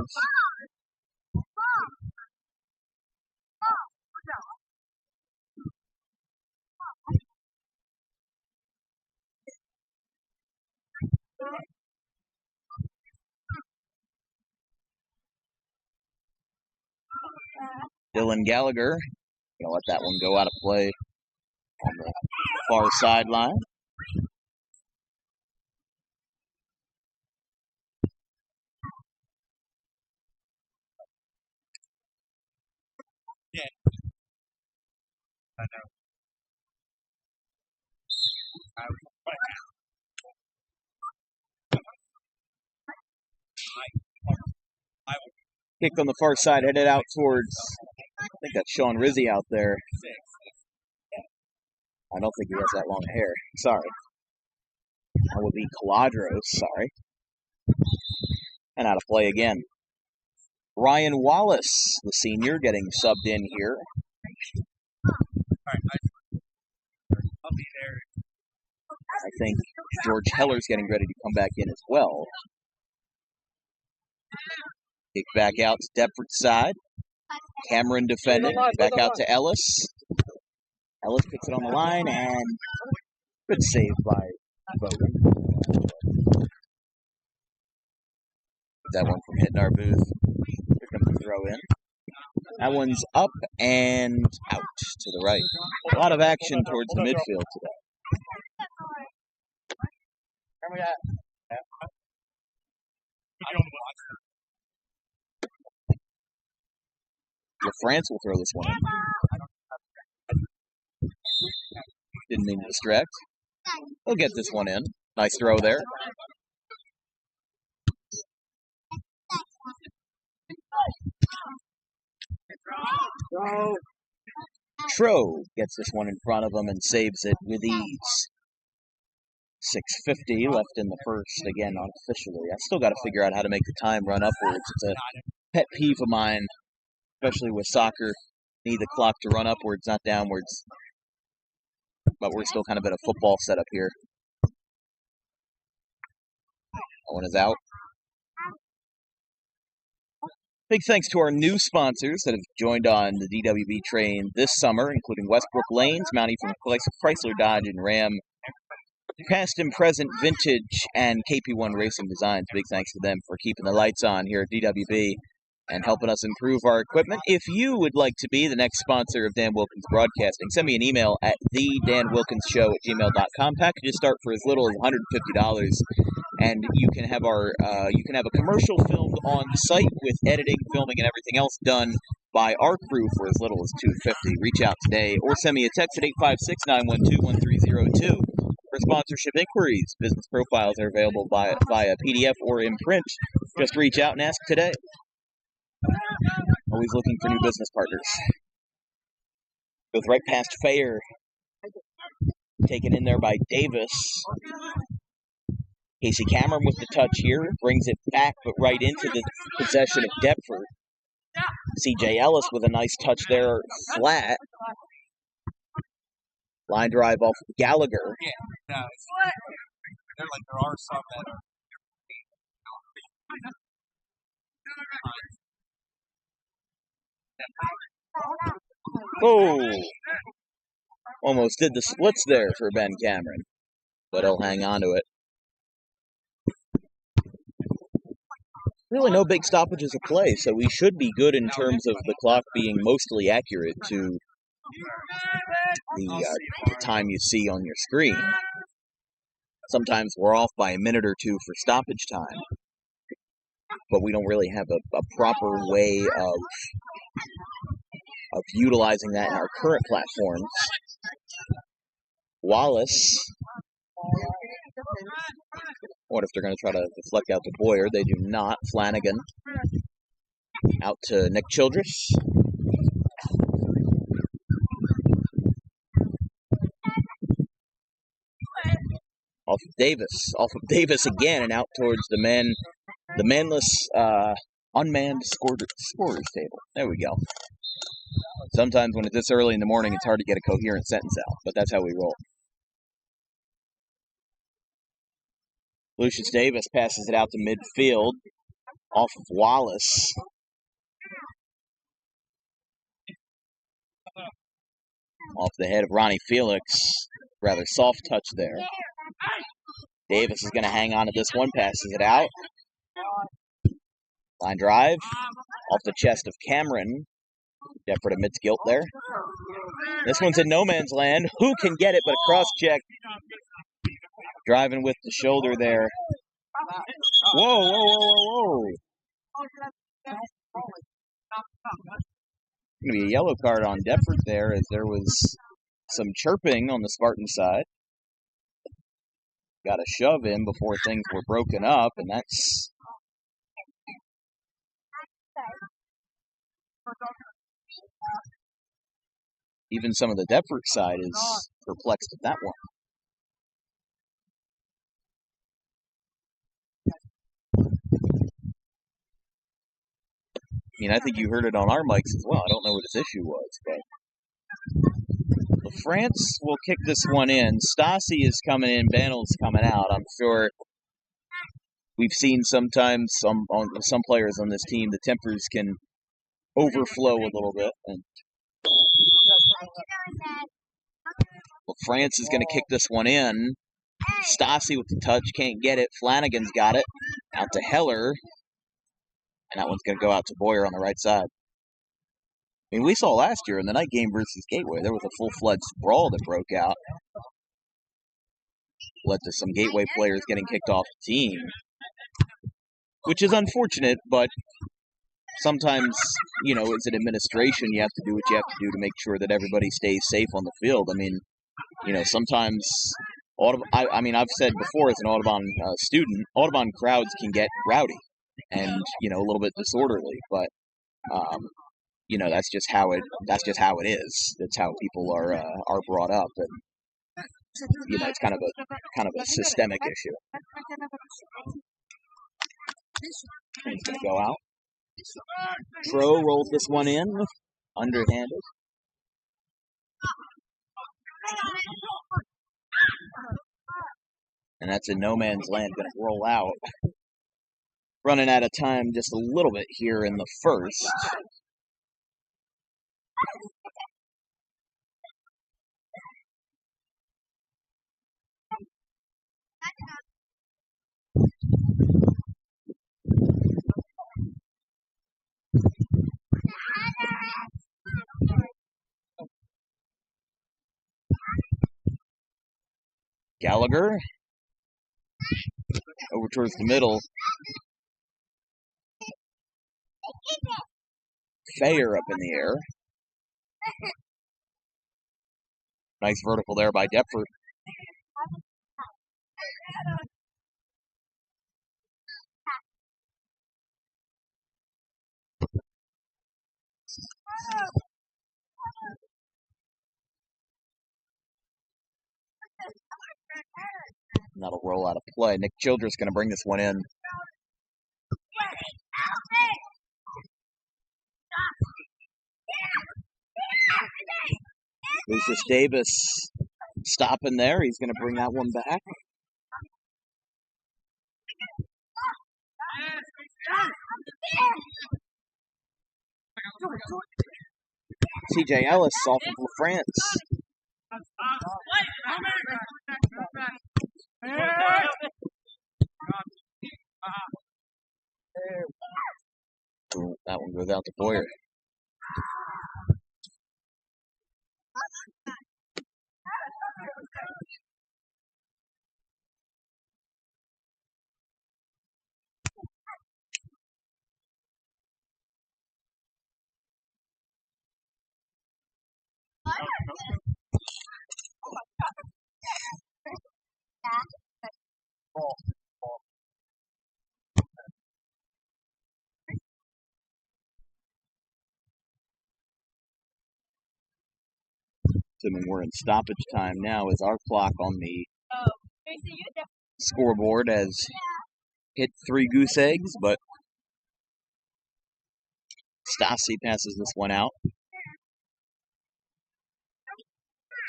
Dylan Gallagher, gonna let that one go out of play on the far sideline. Yeah. I know. Kick on the far side, headed out towards, I think that's Sean Rizzi out there. I don't think he has that long hair. Sorry. That would be Caladros, sorry. And out of play again. Ryan Wallace, the senior, getting subbed in here. I'll be there. I think George Heller's getting ready to come back in as well. Kick back out to Deptford's side. Cameron defending. Back out to Ellis. Ellis picks it on the line, and good save by Bowden. That one from hitting our booth. Here comes the throw in. That one's up and out to the right. A lot of action towards the midfield today. Where we at? I don't watch France will throw this one in. Didn't mean to distract. He'll get this one in. Nice throw there. Tro gets this one in front of him and saves it with ease. 6:50 left in the first, again, unofficially. I still got to figure out how to make the time run upwards. It's a pet peeve of mine, especially with soccer. Need the clock to run upwards, not downwards. But we're still kind of in a football setup here. That one is out. Big thanks to our new sponsors that have joined on the DWB train this summer, including Westbrook Lanes, mounting from Chrysler, Dodge, and Ram. Past and present vintage and KP1 Racing Designs. Big thanks to them for keeping the lights on here at DWB and helping us improve our equipment. If you would like to be the next sponsor of Dan Wilkins Broadcasting, send me an email at thedanwilkinsshow@gmail.com. Packages start for as little as $150, and you can have a commercial filmed on site with editing, filming, and everything else done by our crew for as little as $250. Reach out today or send me a text at 856-912-1302. For sponsorship inquiries, business profiles are available via PDF or in print. Just reach out and ask today. Always looking for new business partners. Goes right past Fair. Taken in there by Davis. Casey Cameron with the touch here. Brings it back, but right into the possession of Deptford. C.J. Ellis with a nice touch there, flat. Line drive off of Gallagher. Yeah, no, they're like there are some that are. Oh! Almost did the splits there for Ben Cameron, but he'll hang on to it. Really no big stoppages of play, so we should be good in terms of the clock being mostly accurate to the time you see on your screen. Sometimes we're off by a minute or two for stoppage time, but we don't really have a proper way of utilizing that in our current platforms. Wallace. What if they're going to try to deflect out to Boyer? They do not. Flanagan. Out to Nick Childress. Off of Davis again, and out towards the manless, unmanned scorers table. There we go. Sometimes when it's this early in the morning, it's hard to get a coherent sentence out, but that's how we roll. Lucius Davis passes it out to midfield, off of Wallace. Off the head of Ronnie Felix. Rather soft touch there. Davis is going to hang on to this one, passes it out. Line drive, off the chest of Cameron. Deptford admits guilt there. This one's in no man's land. Who can get it but a cross check? Driving with the shoulder there. Whoa. Going to be a yellow card on Deptford there, as there was some chirping on the Spartan side. Got a shove in before things were broken up, and that's... Even some of the Deptford side is perplexed at that one. mean, I think you heard it on our mics as well. I don't know what his issue was, but France will kick this one in. Stassi is coming in. Bandel's coming out. I'm sure we've seen sometimes some players on this team, the tempers can overflow a little bit. And France is going to kick this one in. Stassi with the touch, can't get it. Flanagan's got it. Out to Heller. And that one's going to go out to Boyer on the right side. I mean, we saw last year in the night game versus Gateway, there was a full-fledged brawl that broke out. Led to some Gateway players getting kicked off the team. Which is unfortunate, but sometimes, you know, as an administration, you have to do what you have to do to make sure that everybody stays safe on the field. I mean, you know, sometimes, I mean, I've said before as an Audubon student, Audubon crowds can get rowdy and, you know, a little bit disorderly, but, you know, that's just how it is. That's how people are brought up, and, you know, it's kind of a systemic issue. He's going to go out. Tro rolls this one in, underhanded. And that's in no man's land, going to roll out. Running out of time just a little bit here in the first. Gallagher over towards the middle. Fair up in the air. Nice vertical there by Deptford. And that'll roll out of play. Nick Childress going to bring this one in. Lucius Davis stopping there. He's going to bring that one back. TJ Ellis off of LaFrance. That one goes out to Boyer. Assuming we're in stoppage time now, as our clock on the scoreboard has hit 3 goose eggs, but Stassi passes this one out.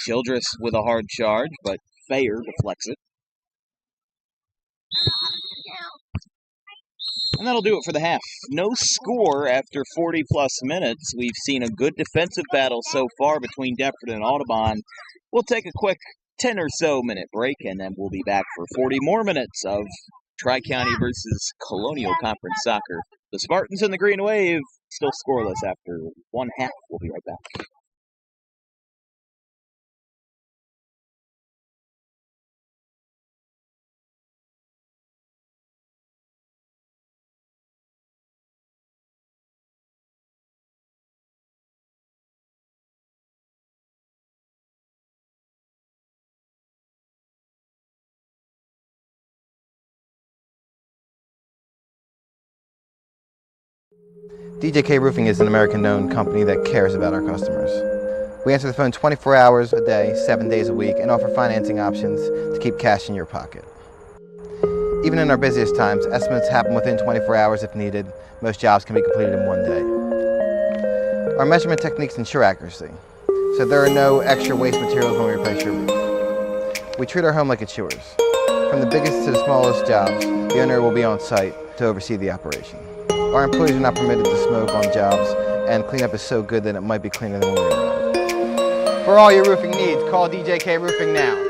Childress with a hard charge, but Fair deflects it. And that'll do it for the half. No score after 40-plus minutes. We've seen a good defensive battle so far between Deptford and Audubon. We'll take a quick 10 or so minute break, and then we'll be back for 40 more minutes of Tri-County versus Colonial Conference soccer. The Spartans in the Green Wave still scoreless after one half. We'll be right back. DJK Roofing is an American-known company that cares about our customers. We answer the phone 24 hours a day, 7 days a week, and offer financing options to keep cash in your pocket. Even in our busiest times, estimates happen within 24 hours if needed. Most jobs can be completed in one day. Our measurement techniques ensure accuracy, so there are no extra waste materials when we replace your roof. We treat our home like it's yours. From the biggest to the smallest jobs, the owner will be on site to oversee the operation. Our employees are not permitted to smoke on jobs, and cleanup is so good that it might be cleaner than when we arrived. For all your roofing needs, call DJK Roofing now.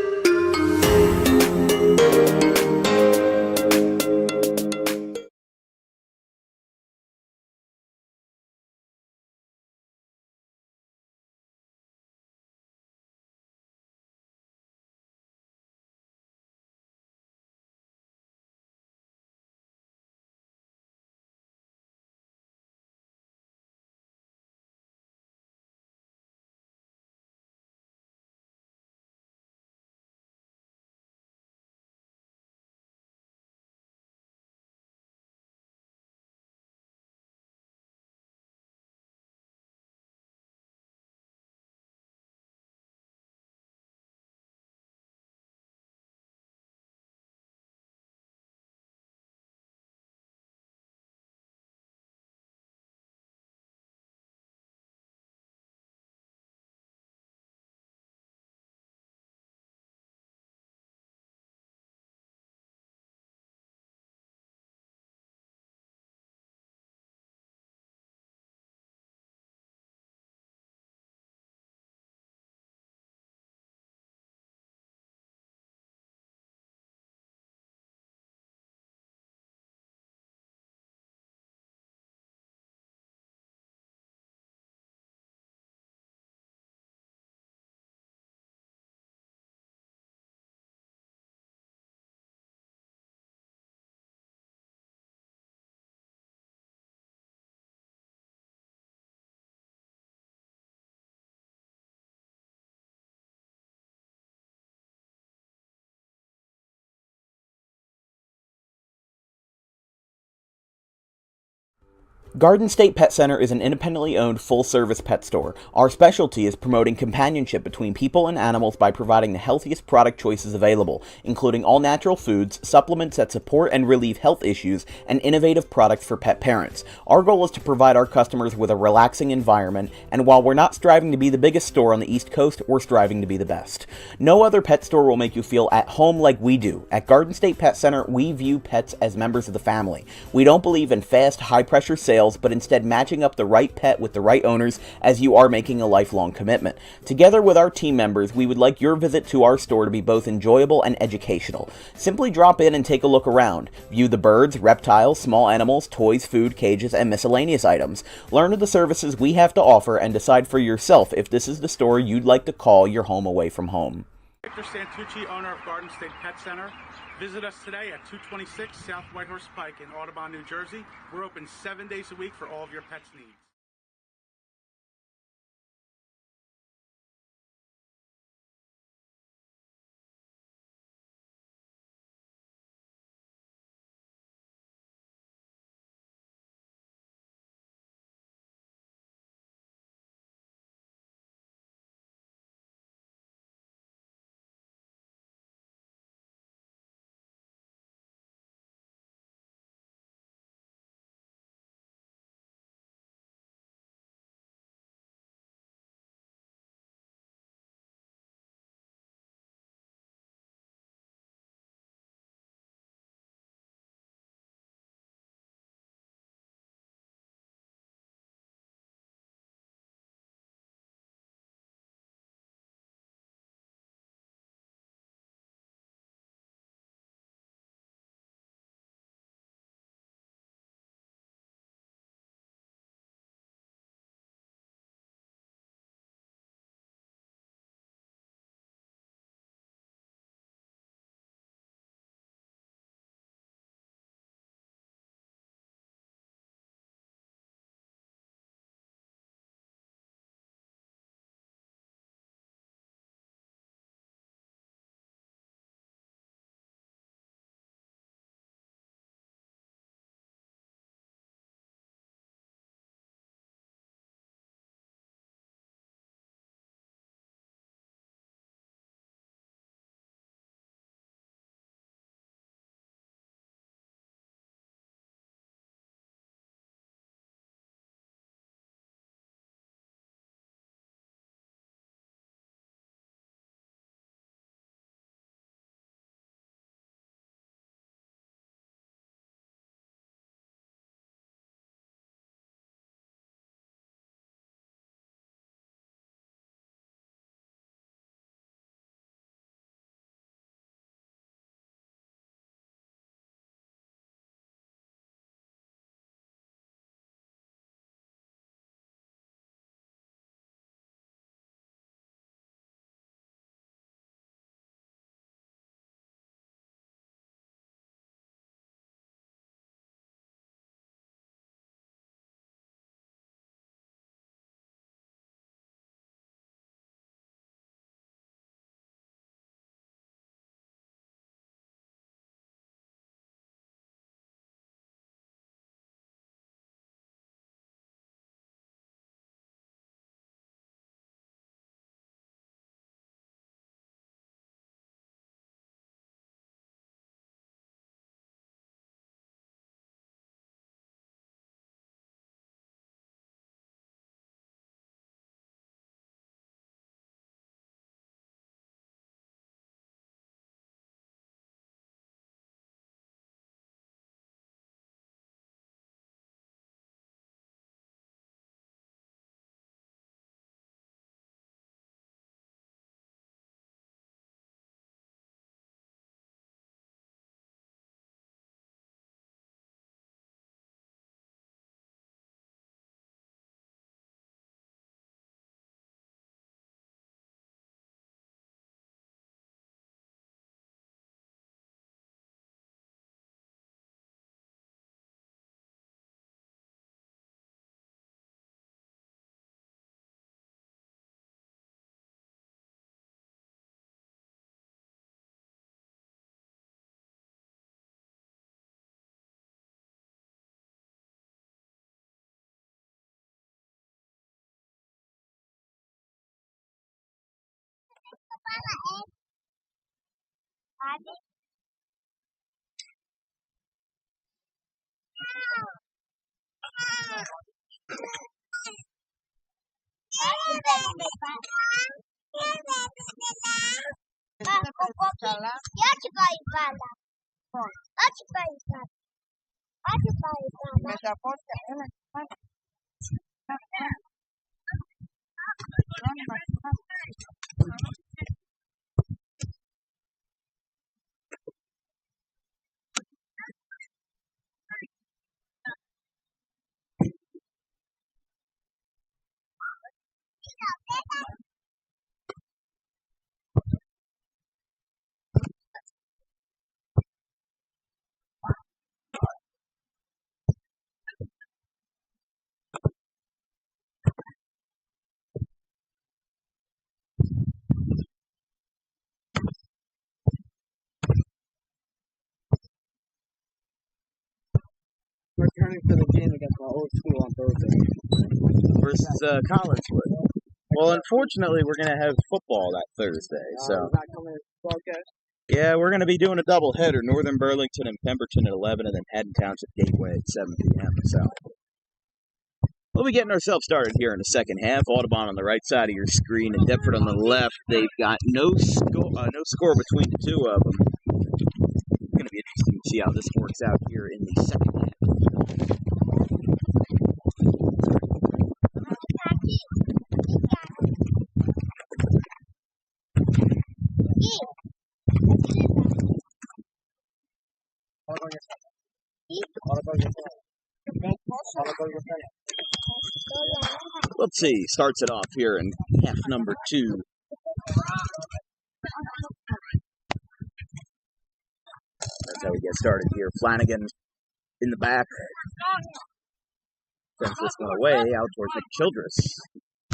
Garden State Pet Center is an independently owned full-service pet store. Our specialty is promoting companionship between people and animals by providing the healthiest product choices available, including all-natural foods, supplements that support and relieve health issues, and innovative products for pet parents. Our goal is to provide our customers with a relaxing environment, and while we're not striving to be the biggest store on the East Coast, we're striving to be the best. No other pet store will make you feel at home like we do. At Garden State Pet Center, we view pets as members of the family. We don't believe in fast, high-pressure sales, but instead matching up the right pet with the right owners, as you are making a lifelong commitment. Together with our team members, we would like your visit to our store to be both enjoyable and educational. Simply drop in and take a look around. View the birds, reptiles, small animals, toys, food, cages, and miscellaneous items. Learn of the services we have to offer and decide for yourself if this is the store you'd like to call your home away from home. Victor Santucci, owner of Garden State Pet Center. Visit us today at 226 South Whitehorse Pike in Audubon, New Jersey. We're open 7 days a week for all of your pets' needs. Returning to the gym against my old school on Thursday. Versus Collinswood. Well, unfortunately, we're going to have football that Thursday. So Not coming to broadcast. yeah, we're going to be doing a doubleheader: Northern Burlington and Pemberton at 11, and then Haddon Township Gateway at 7 p.m. So we'll be getting ourselves started here in the second half. Audubon on the right side of your screen and Deptford on the left. They've got no score between the two of them. It's going to be interesting to see how this works out here in the second half. Let's see, starts it off here in half number 2. That's how we get started here. Flanagan in the back. Sends this one away out towards McChildress.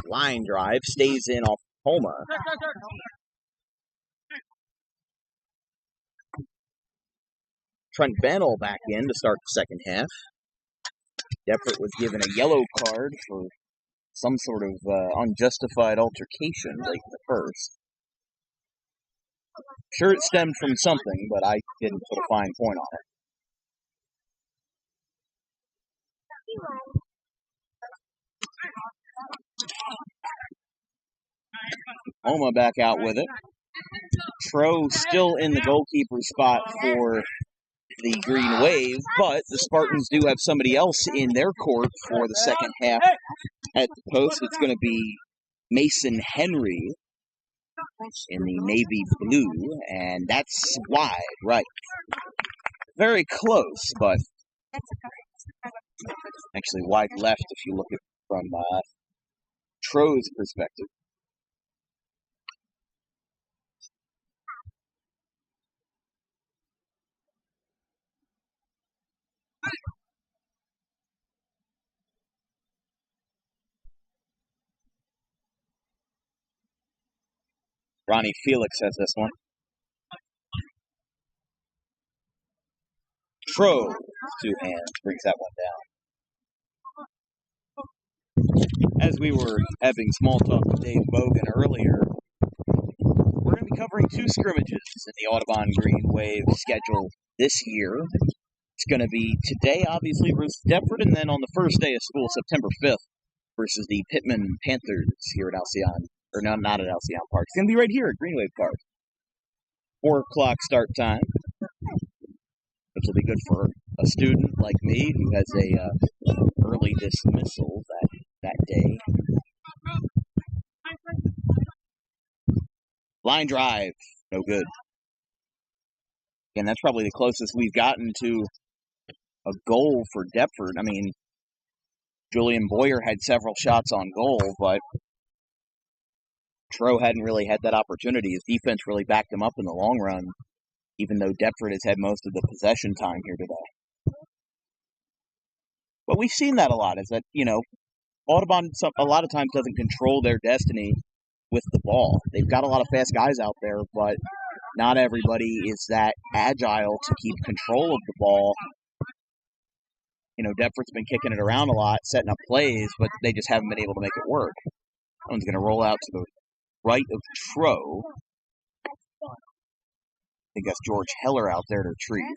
Line drive, stays in off Homa. Trent Bennell back in to start the second half. Deptford was given a yellow card for some sort of unjustified altercation late in the first. Sure, it stemmed from something, but I didn't put a fine point on it. Homa back out with it. Tro still in the goalkeeper spot for the Green Wave, but the Spartans do have somebody else in their court for the second half at the post. It's going to be Mason Henry in the navy blue, and that's wide, right. Very close, but actually wide left if you look at it from Tro's perspective. Ronnie Felix has this one. Tro, 2 hands, brings that one down. As we were having small talk with Dave Bogan earlier, we're going to be covering 2 scrimmages in the Audubon Green Wave schedule this year. It's going to be today, obviously, versus Deptford, and then on the first day of school, September 5th, versus the Pittman Panthers here at Alcyon. Or no, not at Alcyon Park. It's going to be right here at Green Wave Park. 4 o'clock start time, which will be good for a student like me who has a early dismissal that day. Line drive, no good. And that's probably the closest we've gotten to a goal for Deptford. I mean, Julian Boyer had several shots on goal, but Tro hadn't really had that opportunity. His defense really backed him up in the long run, even though Deptford has had most of the possession time here today. But we've seen that a lot, is that, Audubon a lot of times doesn't control their destiny with the ball. They've got a lot of fast guys out there, but not everybody is that agile to keep control of the ball. Deptford's been kicking it around a lot, setting up plays, but they just haven't been able to make it work. That one's going to roll out to the right of Tro. think that's George Heller out there to retrieve.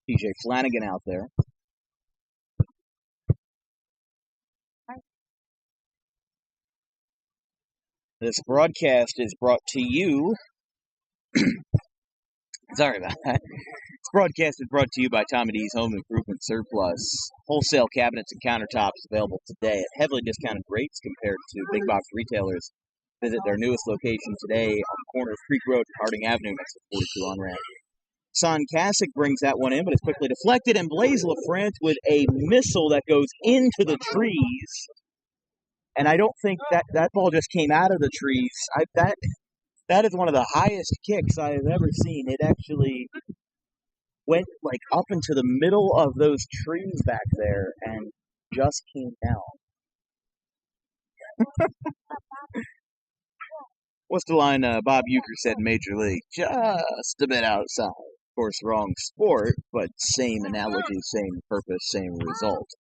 TJ Flanagan out there. This broadcast is brought to you. Sorry about that. This broadcast is brought to you by Tommy D's Home Improvement Surplus. Wholesale cabinets and countertops available today at heavily discounted rates compared to big box retailers. Visit their newest location today on the corner of Creek Road and Harding Avenue next to 42 on Ramp. Son Kasich brings that one in, but it's quickly deflected, and Blaise LaFrance with a missile that goes into the trees. And I don't think that ball just came out of the trees. That is one of the highest kicks I have ever seen. It actually went like up into the middle of those trees back there and just came down. What's the line Bob Uecker said in Major League? Just a bit outside. Of course, wrong sport, but same analogy, same purpose, same result.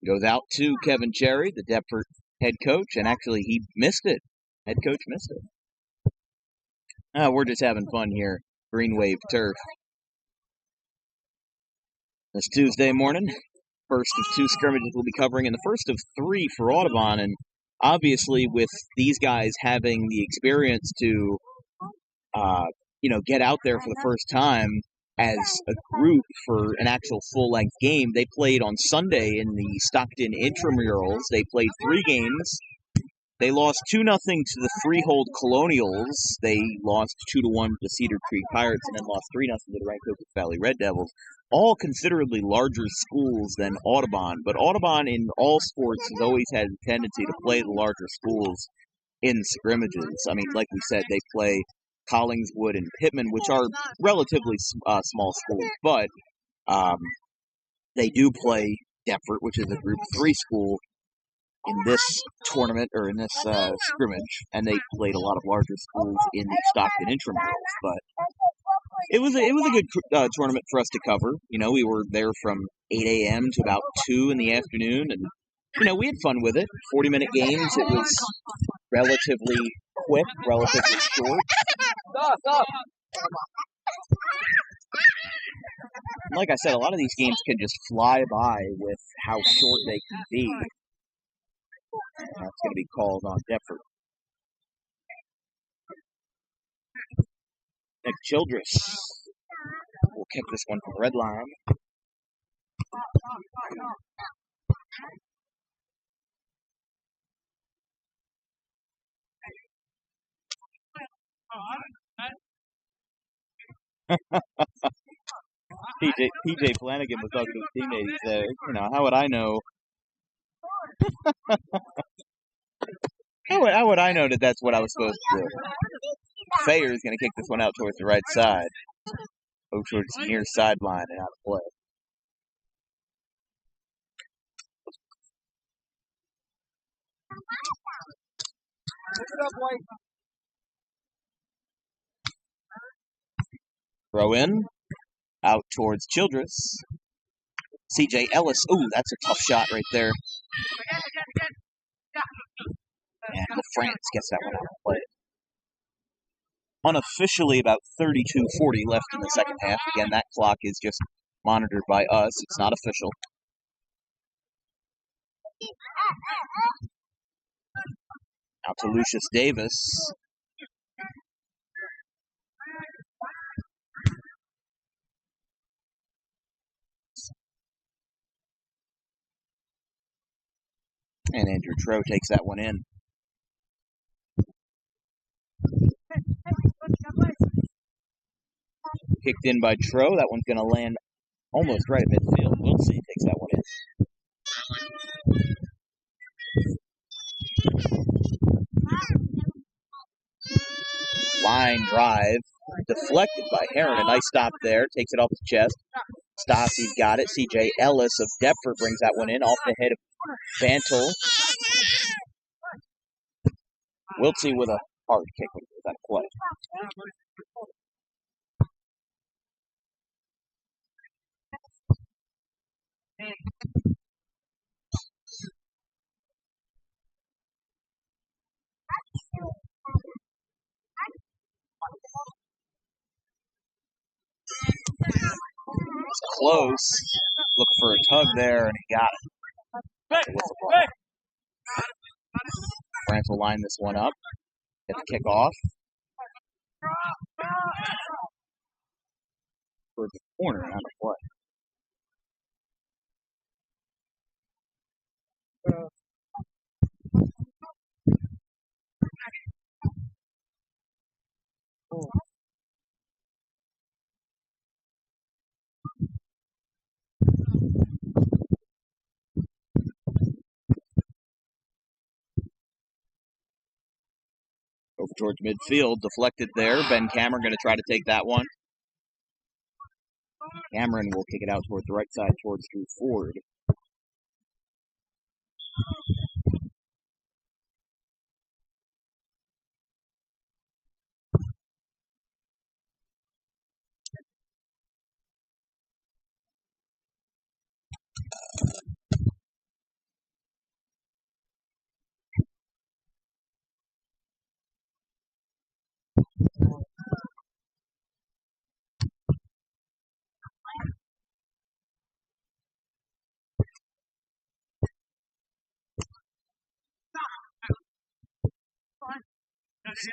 Goes out to Kevin Cherry, the Deptford head coach, and actually he missed it. Head coach missed it. We're just having fun here. Green Wave Turf. This Tuesday morning, first of two scrimmages we'll be covering, and the first of three for Audubon. And obviously, with these guys having the experience to, get out there for the first time as a group for an actual full-length game, they played on Sunday in the Stockton Intramurals. They played 3 games. They lost 2-0 to the Freehold Colonials. They lost 2-1 to the Cedar Creek Pirates, and then lost 3-0 to the Rancoco Valley Red Devils. All considerably larger schools than Audubon, but Audubon in all sports has always had a tendency to play the larger schools in scrimmages. I mean, like we said, they play Collingswood and Pittman, which are relatively small schools, but they do play Deptford, which is a Group 3 school, in this tournament, or in this scrimmage, and they played a lot of larger schools in the Stockton Intramurals, but it was a good tournament for us to cover. We were there from 8 a.m. to about 2 in the afternoon, and, we had fun with it. 40-minute games. It was relatively quick, relatively short. Like I said, a lot of these games can just fly by with how short they can be. That's going to be called on Deptford. Nick Childress will kick this one from red line. PJ Flanagan was talking to his teammates. He said, how would I know? How would I know that that's what I was supposed to do? Thayer is going to kick this one out towards the right side. Over towards the near sideline and out of play. Throw in. Out towards Childress. C.J. Ellis. Ooh, that's a tough shot right there. And LaFrance gets that one out of play. Unofficially, about 32:40 left in the second half. Again, that clock is just monitored by us. It's not official. Out to Lucius Davis. And Andrew Troe takes that one in. Kicked in by Troe. That one's going to land almost right at midfield. Wilsey takes that one in. Line drive deflected by Heron. A nice stop there. Takes it off his chest. Stassi's got it. C.J. Ellis of Deptford brings that one in off the head of Bantle. Wiltsey with a hard kick when he was out of play. It's close. Looking for a tug there, and he got it. France will line this one up. Get the kick off. For the corner on the play. Over towards midfield, deflected there. Ben Cameron going to try to take that one. Cameron will kick it out towards the right side, towards Drew Ford.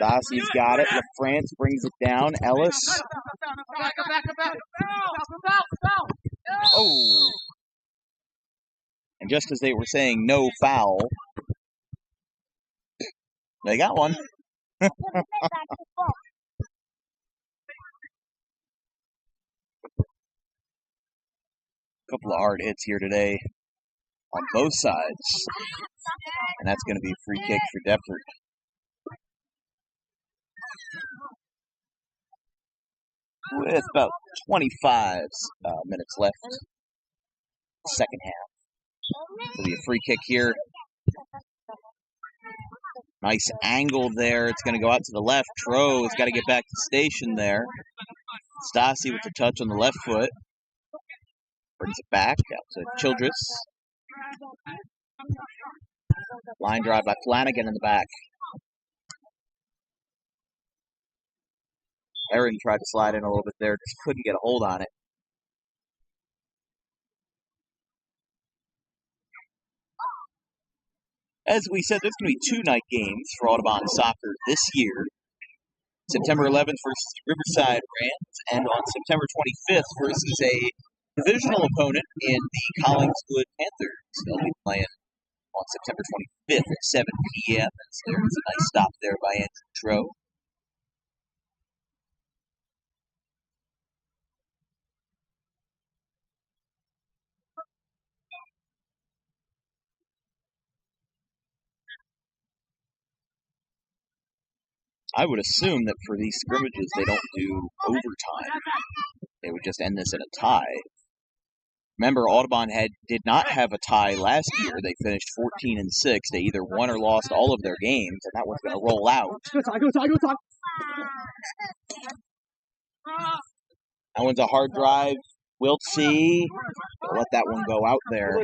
Stassi's got it. LaFrance brings it down. Ellis. Oh. And just as they were saying no foul, they got one. Couple of hard hits here today on both sides. And that's going to be a free kick for Deptford. With about 25 minutes left. Second half. It'll be a free kick here. Nice angle there. It's going to go out to the left. Tro's got to get back to station there. Stassi with the touch on the left foot. Brings it back out to Childress. Line drive by Flanagan in the back. Aaron tried to slide in a little bit there, just couldn't get a hold on it. As we said, there's going to be 2 night games for Audubon soccer this year. September 11th versus Riverside Rams, and on September 25th versus a divisional opponent in the Collingswood Panthers. They'll be playing on September 25th at 7 p.m. There's a nice stop there by Andrew Tro. I would assume that for these scrimmages, they don't do overtime. They would just end this in a tie. Remember, Audubon did not have a tie last year. They finished 14-6. They either won or lost all of their games, and that one's going to roll out. That one's a hard drive. We'll see. Let that one go out there.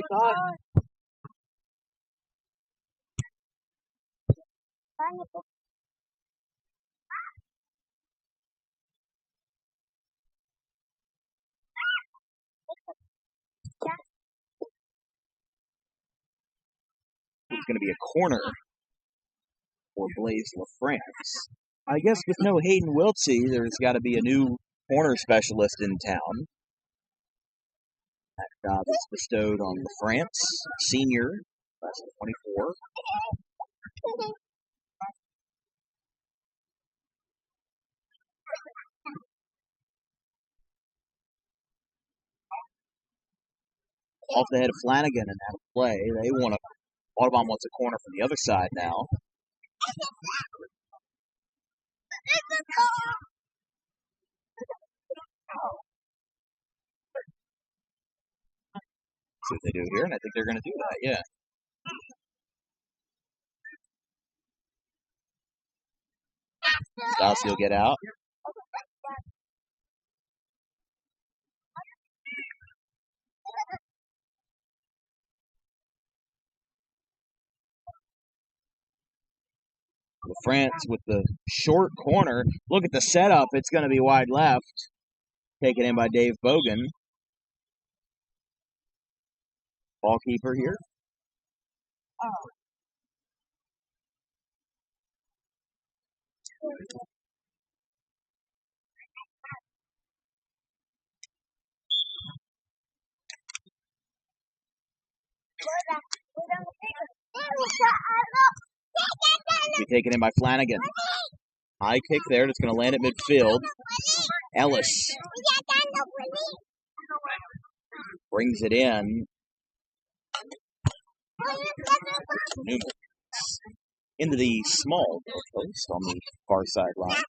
It's going to be a corner for Blaise LaFrance. I guess with no Hayden Wiltsey, there's got to be a new corner specialist in town. That job is bestowed on LaFrance, senior, class of 24. Off the head of Flanagan and out of play. Audubon wants a corner from the other side now. See what they do here, and I think they're going to do that, yeah. Stassi will get out. France with the short corner. Look at the setup. It's going to be wide left. Taken in by Dave Bogan. Ball keeper here. Be taken in by Flanagan. High kick there. That's going to land at midfield. Ellis brings it in. Into the small post on the far sideline.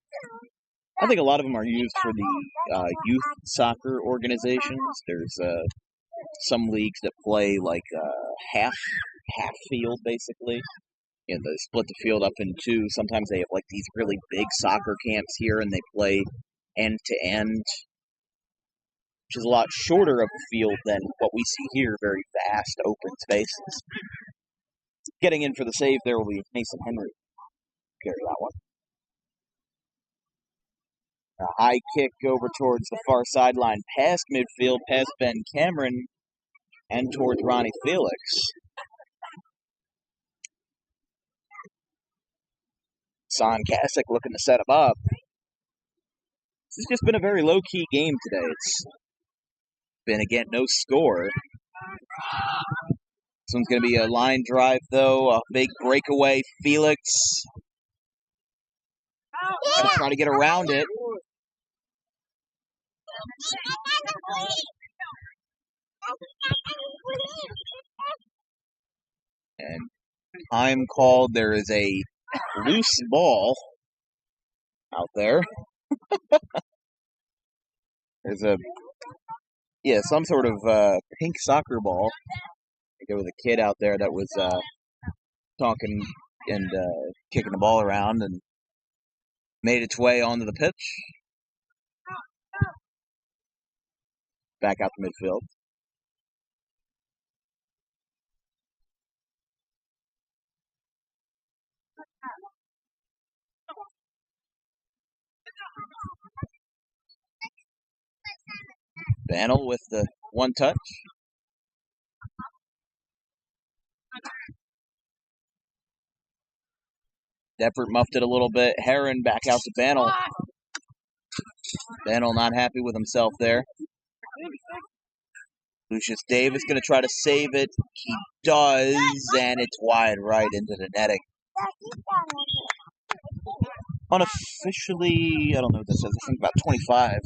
I think a lot of them are used for the youth soccer organizations. There's some leagues that play like half field, basically. And they split the field up in two. Sometimes they have like these really big soccer camps here, and they play end to end, which is a lot shorter of a field than what we see here. Very vast open spaces. Getting in for the save there will be Mason Henry. Carry that one. A high kick over towards the far sideline, past midfield, past Ben Cameron, and towards Ronnie Felix. Son Kasich looking to set him up. This has just been a very low-key game today. It's been, again, no score. This one's going to be a line drive, though. A big breakaway. Felix going to try to get around it. And time called. There is a loose ball out there. There's some sort of pink soccer ball. I think there was a kid out there that was talking and kicking the ball around and made its way onto the pitch. Back out to midfield. Bannell with the one touch. Deptford muffed it a little bit. Heron back out to Bannell. Bannell not happy with himself there. Lucius Davis going to try to save it. He does, and it's wide right into the netting. Unofficially, I don't know what that says. I think about 25.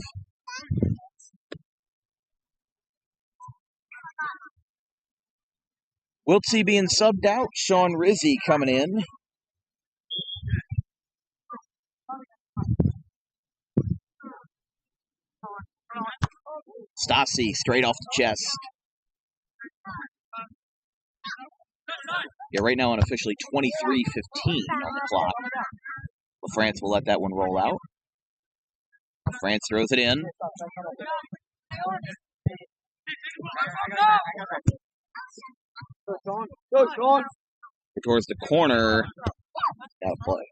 Wiltsey being subbed out. Sean Rizzi coming in. Stassi straight off the chest. Yeah, right now unofficially 23:15 on the clock. France will let that one roll out. France throws it in. Towards the corner. Out of play.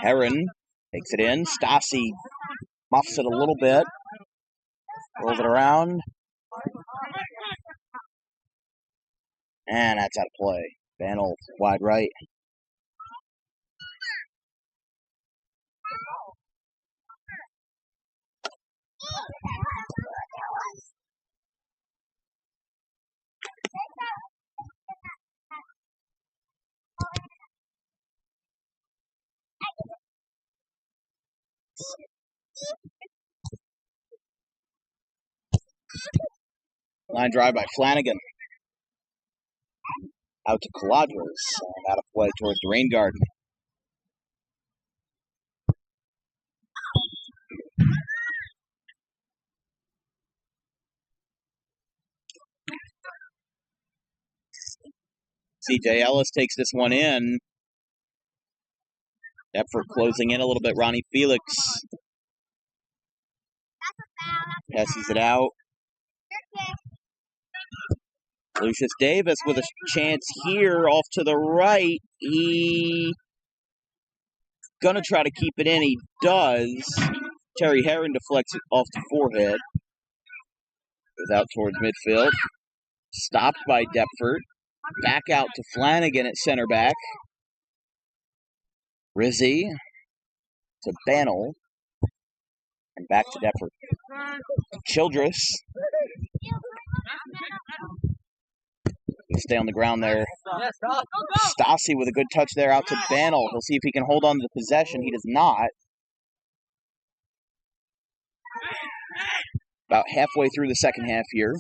Heron takes it in. Stassi muffs it a little bit. Rolls it around. And that's out of play. Bannell wide right. Line drive by Flanagan. Out to Caladros. And out of play towards the rain garden. CJ Ellis takes this one in. Deptford closing in a little bit. Ronnie Felix passes it out. Lucius Davis with a chance here off to the right. He gonna try to keep it in. He does. Terry Herron deflects it off the forehead. Goes out towards midfield. Stopped by Deptford. Back out to Flanagan at center back. Rizzi to Bannell. And back to Deptford. Childress. Stay on the ground there. Stassi with a good touch there out to Bannell. He'll see if he can hold on to the possession. He does not. About halfway through the second half here.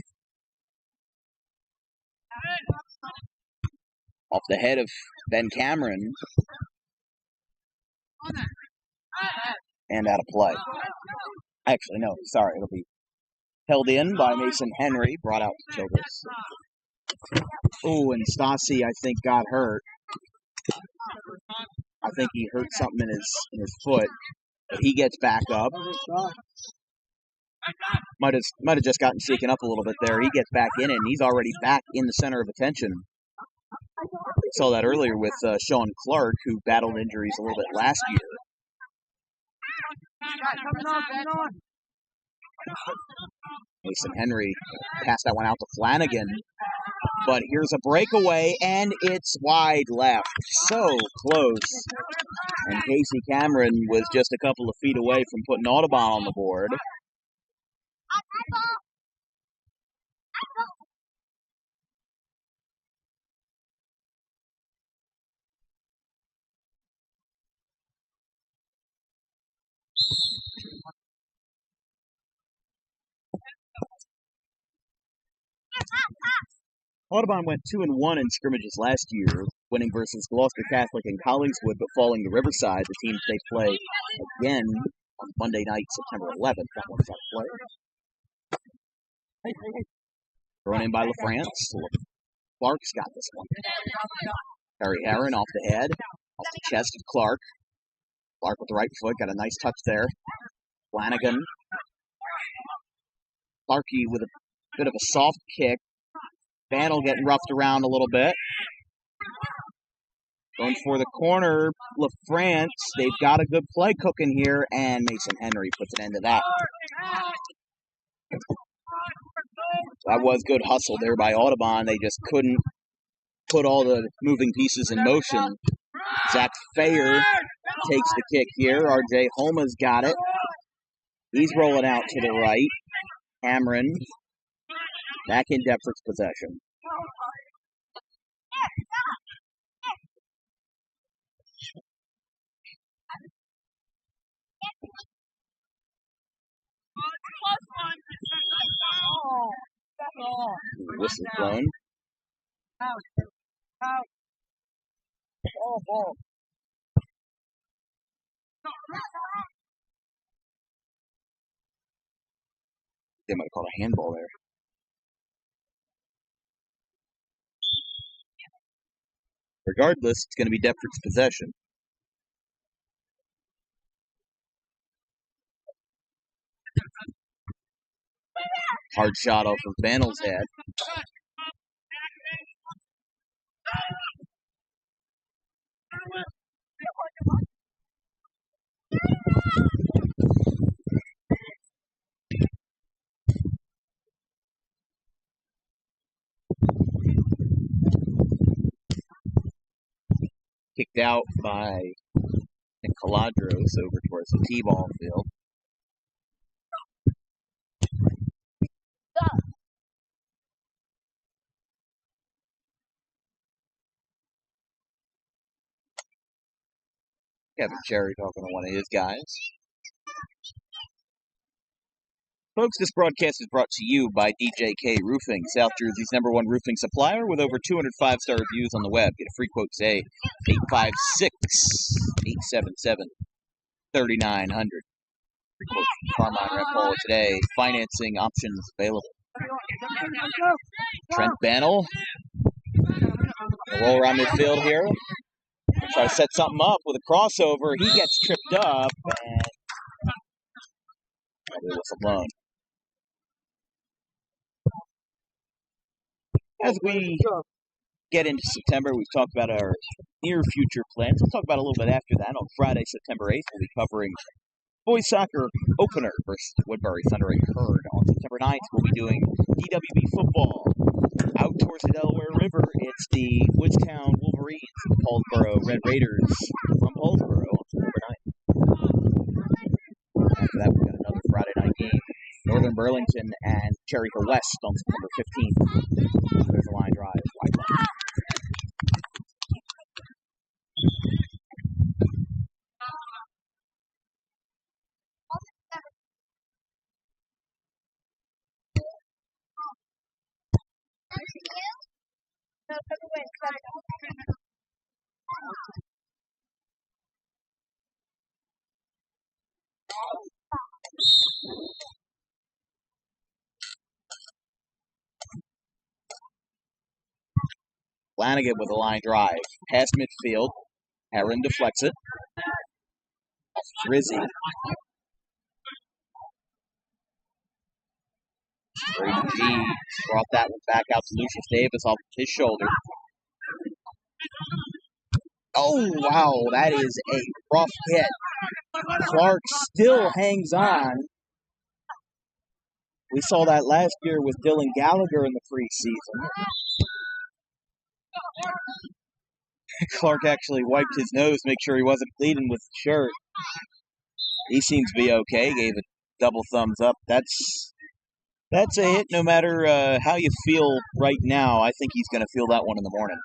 Off the head of Ben Cameron. And out of play. Actually, no, sorry. It'll be held in by Mason Henry. Brought out to Childress. Oh, and Stassi, I think, got hurt. I think he hurt something in his foot. But he gets back up. Might have just gotten shaken up a little bit there. He gets back in, and he's already back in the center of attention. Saw that earlier with Sean Clark, who battled injuries a little bit last year. Mason Henry passed that one out to Flanagan. But here's a breakaway, and it's wide left. So close. And Casey Cameron was just a couple of feet away from putting Audubon on the board. Audubon went 2-1 in scrimmages last year, winning versus Gloucester Catholic and Collingswood, but falling to Riverside, the teams they play again on Monday night, September 11th. That one's out of play. Thrown in by LaFrance. Clark's got this one. Harry Herron off the head, off the chest of Clark. Clark with the right foot, got a nice touch there. Flanagan. Clarkey with a bit of a soft kick. Bannell getting roughed around a little bit. Going for the corner, LaFrance. They've got a good play cooking here, and Mason Henry puts an end to that. That was good hustle there by Audubon. They just couldn't put all the moving pieces in motion. Zach Fayer takes the kick here. RJ Holma's got it. He's rolling out to the right. Cameron back in Deptford's possession. Whistle blown. They might have called a handball there. Regardless, it's going to be Deptford's possession. Hard shot off of Bannell's head. Kicked out by Caladros over towards the T-ball field. Kevin Cherry talking to one of his guys. Folks, this broadcast is brought to you by DJK Roofing, South Jersey's #1 roofing supplier with over 200 5-star reviews on the web. Get a free quote today, 856-877-3900. Free quote from Carmine Rappola today. Financing options available. Trent Bannell. Roll around midfield here. Try to set something up with a crossover. He gets tripped up and it was alone. As we get into September, we've talked about our near future plans. We'll talk about a little bit after that. On Friday, September 8th, we'll be covering boys soccer opener versus Woodbury Thundering Herd. On September 9th, we'll be doing DWB football. Out towards the Delaware River, it's the Woodstown Wolverines and Paulsboro Red Raiders from Paulsboro on September 9th. After that, we've got another Friday night game. Northern Burlington and Cherry Hill West on September 15th. There's a line drive. Wide left. Flanagan with a line drive. Past midfield. Heron deflects it. Rizzi. Brady G brought that one back out to Lucius Davis off his shoulder. Oh, wow, that is a rough hit. Clark still hangs on. We saw that last year with Dylan Gallagher in the preseason. Clark actually wiped his nose, make sure he wasn't bleeding with the shirt. He seems to be okay, gave a double thumbs up. That's a hit no matter how you feel right now. I think he's going to feel that one in the morning.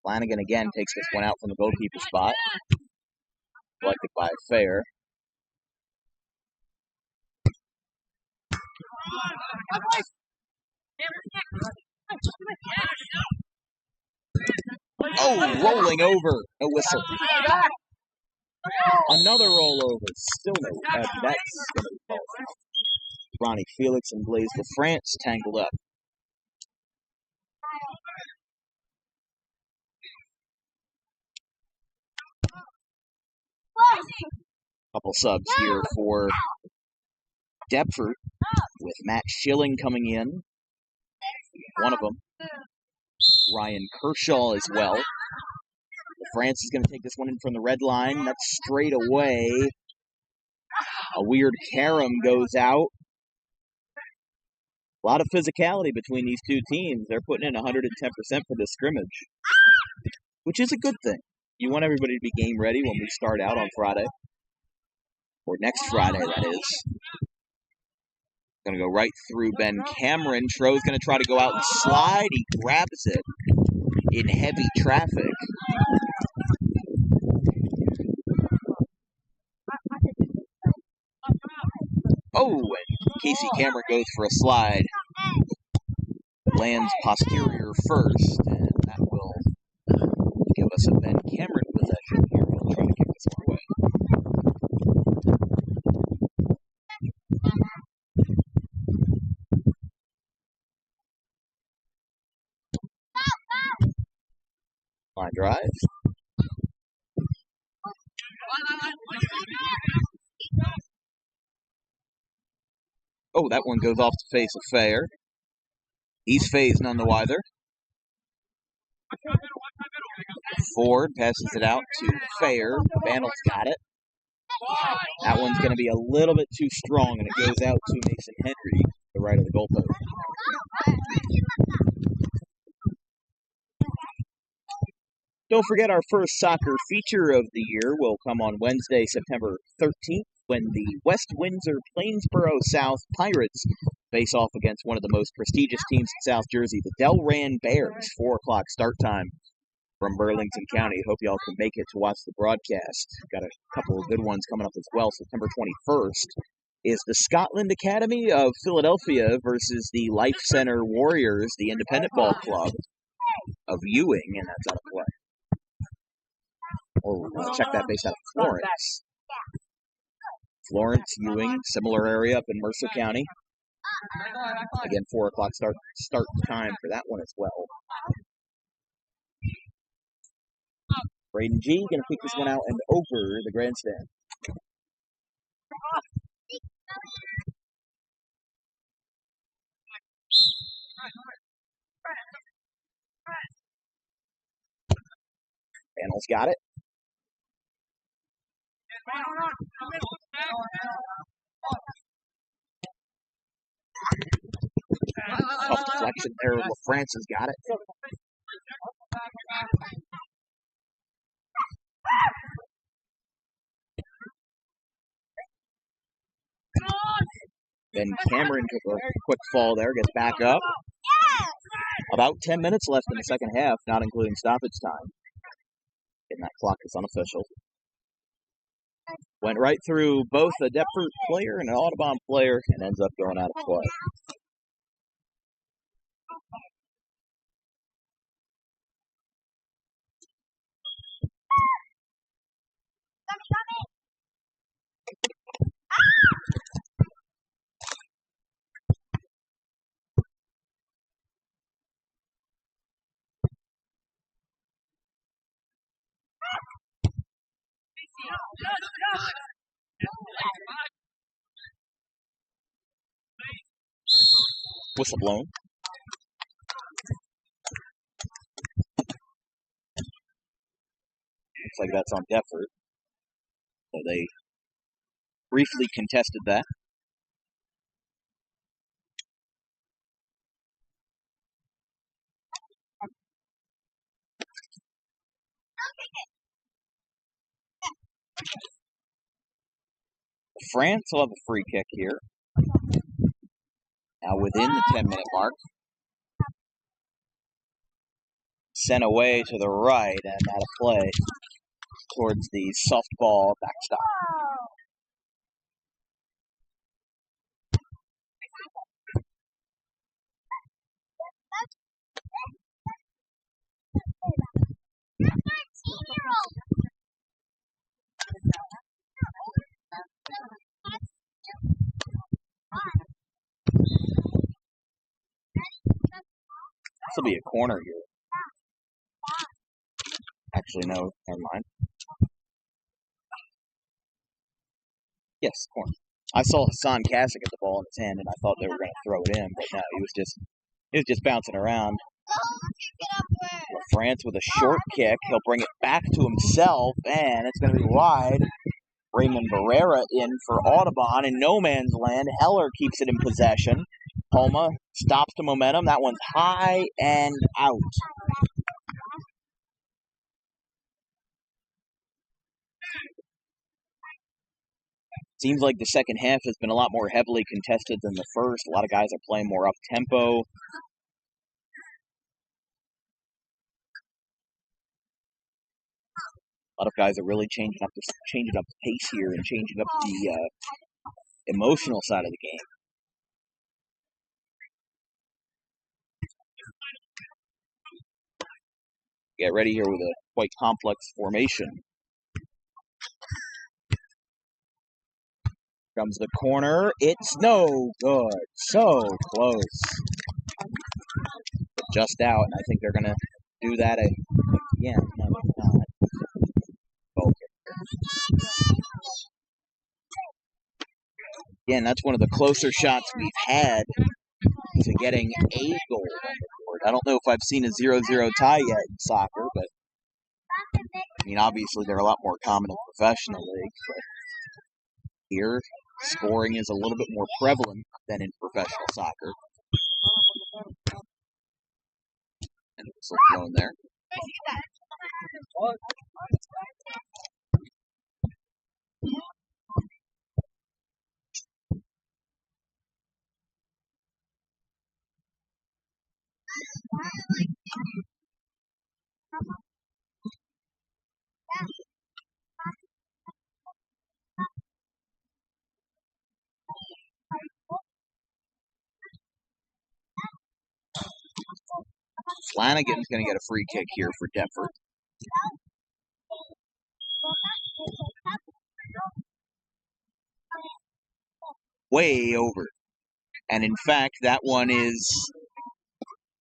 Flanagan again takes this one out from the goalkeeper spot. Collected by Fair. Oh, rolling over. No whistle. Another rollover. Still no. That's going to be called out. Ronnie Felix and Blaise LaFrance tangled up. Couple subs here for Deptford with Matt Schilling coming in. One of them. Ryan Kershaw as well. France is going to take this one in from the red line. That's straight away. A weird carom goes out. A lot of physicality between these two teams. They're putting in 110% for this scrimmage, which is a good thing. You want everybody to be game ready when we start out on Friday. Or next Friday, that is. Going to go right through Ben Cameron. Tro's going to try to go out and slide. He grabs it in heavy traffic. Oh, and Casey Cameron goes for a slide. Lands posterior first, and that will give us a Ben Cameron possession here. We'll try to kick this one away. Line drive. Oh, that one goes off the face of Fair. He's phased none the wiser. Ford passes it out to Fair. Bannell's got it. That one's going to be a little bit too strong, and it goes out to Mason Henry, the right of the goalpost. Don't forget our first soccer feature of the year will come on Wednesday, September 13th, when the West Windsor Plainsboro South Pirates face off against one of the most prestigious teams in South Jersey, the Delran Bears. 4 o'clock start time. from Burlington County. Hope y'all can make it to watch the broadcast. Got a couple of good ones coming up as well. September 21st is the Scotland Academy of Philadelphia versus the Life Center Warriors, the independent ball club of Ewing, and that's out of play. Oh, let's check that base out of Florence. Florence, Ewing, similar area up in Mercer County. Again, 4 o'clock start time for that one as well. Braden G going to kick this one out and over the grandstand. Panels got it. Tough deflection there. LaFrancis got it. Then Cameron took a quick fall there, gets back up. About 10 minutes left in the second half, not including stoppage time. And that clock is unofficial. Went right through both a Deptford player and an Audubon player and ends up going out of play. Whistle blown. Looks like that's on Deptford. So they briefly contested that. France will have a free kick here. Now within the 10-minute mark. Sent away to the right and out of play towards the softball backstop. This will be a corner here. Actually, no, never mind. Yes, corner. I saw Hassan Kasich get the ball in his hand, and I thought they were going to throw it in, but no, he was just bouncing around. France with a short kick. He'll bring it back to himself, and it's going to be wide. Raymond Barrera in for Audubon in no man's land. Heller keeps it in possession. Homa stops the momentum. That one's high and out. Seems like the second half has been a lot more heavily contested than the first. A lot of guys are playing more up-tempo. A lot of guys are really changing up the pace here and changing up the emotional side of the game. Get ready here with a quite complex formation. Comes the corner. It's no good. So close. Just out, and I think they're going to do that again. No, not. Okay. Again, that's one of the closer shots we've had to getting a goal on the board. I don't know if I've seen a 0-0 tie yet in soccer, but I mean, obviously they're a lot more common in professional leagues, but here, scoring is a little bit more prevalent than in professional soccer. And it's thrown there. Flanagan's going to get a free kick here for Deptford. Way over. And in fact, that one is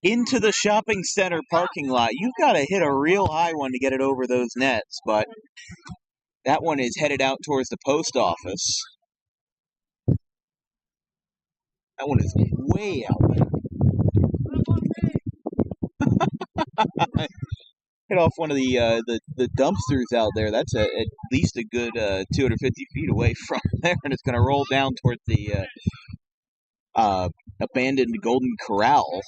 into the shopping center parking lot. You've got to hit a real high one to get it over those nets, but that one is headed out towards the post office. That one is way out there. Hit off one of the dumpsters out there. That's at least a good 250 feet away from there, and it's going to roll down towards the abandoned Golden Corral.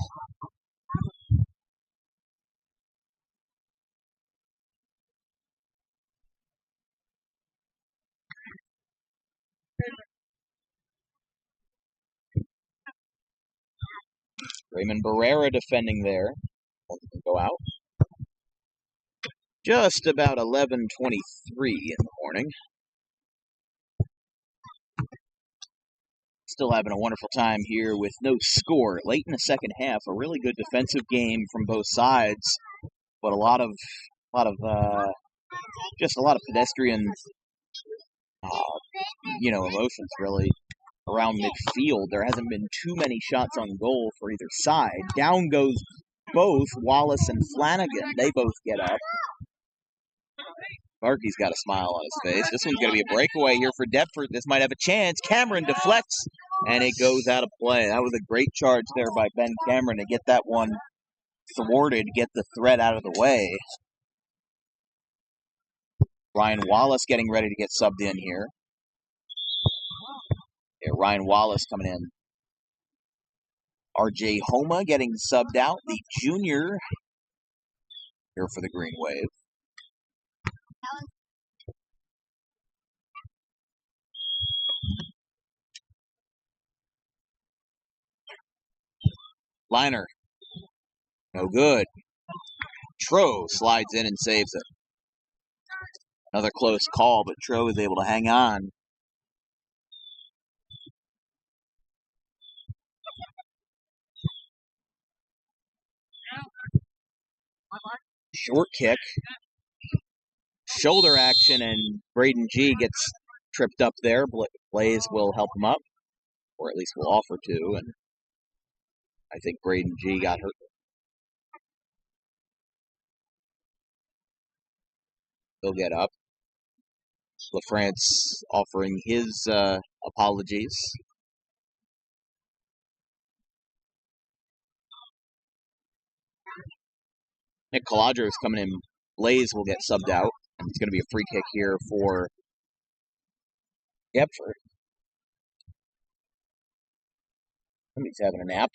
Raymond Barrera defending there. Go out. Just about 11:23 in the morning. Still having a wonderful time here with no score. Late in the second half, a really good defensive game from both sides, but a lot of pedestrian, emotions really around midfield. There hasn't been too many shots on goal for either side. Down goes both Wallace and Flanagan. They both get up. Barkey's got a smile on his face. This one's going to be a breakaway here for Deptford. This might have a chance. Cameron deflects, and it goes out of play. That was a great charge there by Ben Cameron to get that one thwarted, get the threat out of the way. Ryan Wallace getting ready to get subbed in here. Yeah, Ryan Wallace coming in. RJ Homa getting subbed out, the junior here for the Green Wave. Liner. No good. Tro slides in and saves it. Another close call, but Tro is able to hang on. Short kick. Shoulder action, and Braden G gets tripped up there. Blaze will help him up, or at least will offer to, and I think Braden G got hurt. He'll get up. LaFrance offering his apologies. Nick Caladro is coming in. Blaze will get subbed out, and it's going to be a free kick here for Deptford. Somebody's having a nap.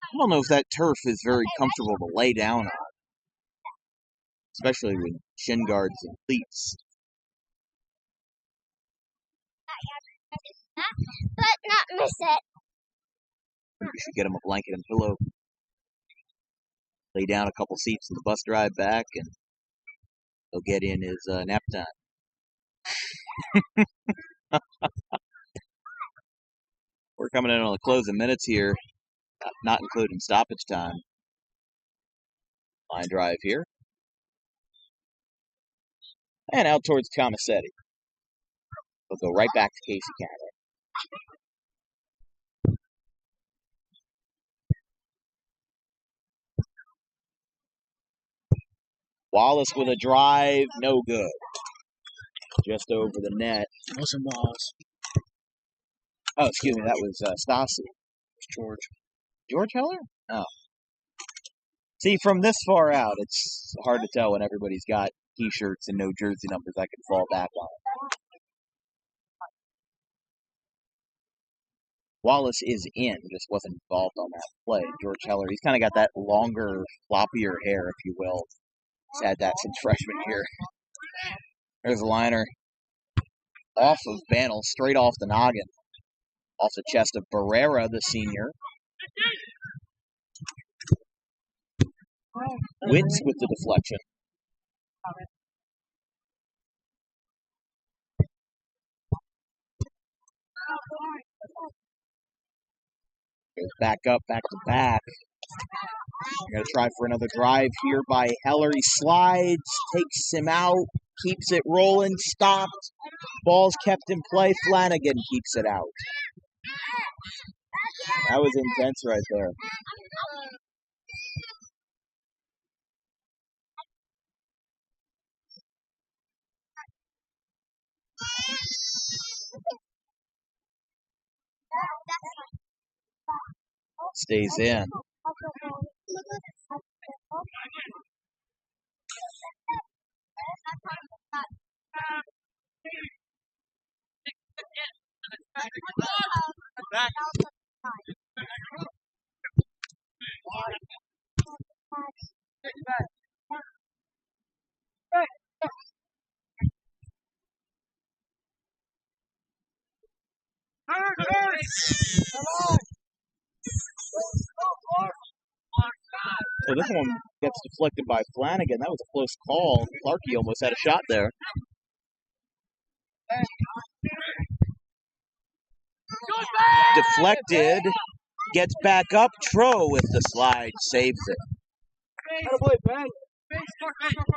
I don't know if that turf is very comfortable to lay down on, especially with shin guards and cleats. But not miss it. You should get him a blanket and pillow. Lay down a couple seats in the bus drive back, and he'll get in his nap time. We're coming in on the closing minutes here, not including stoppage time. Line drive here. And out towards Tomasetti. We'll go right back to Casey Canada. Wallace with a drive, no good. Just over the net. Wasn't Wallace. Oh, excuse me, that was Stassi. George. George Heller? Oh. See, from this far out, it's hard to tell when everybody's got T-shirts and no jersey numbers I can fall back on. Wallace is in, just wasn't involved on that play. George Heller, he's kind of got that longer, floppier hair, if you will. He's had that since freshman year. There's a liner. Off of Bannell, straight off the noggin. Off the chest of Barrera, the senior. Witz with the deflection. Goes back up, back to back. They're going to try for another drive here by Heller. He slides, takes him out, keeps it rolling, stopped. Ball's kept in play. Flanagan keeps it out. That was intense right there. Stays in. So this one gets deflected by Flanagan. That was a close call. Clarkey almost had a shot there. Deflected. Gets back up. Tro with the slide. Saves it.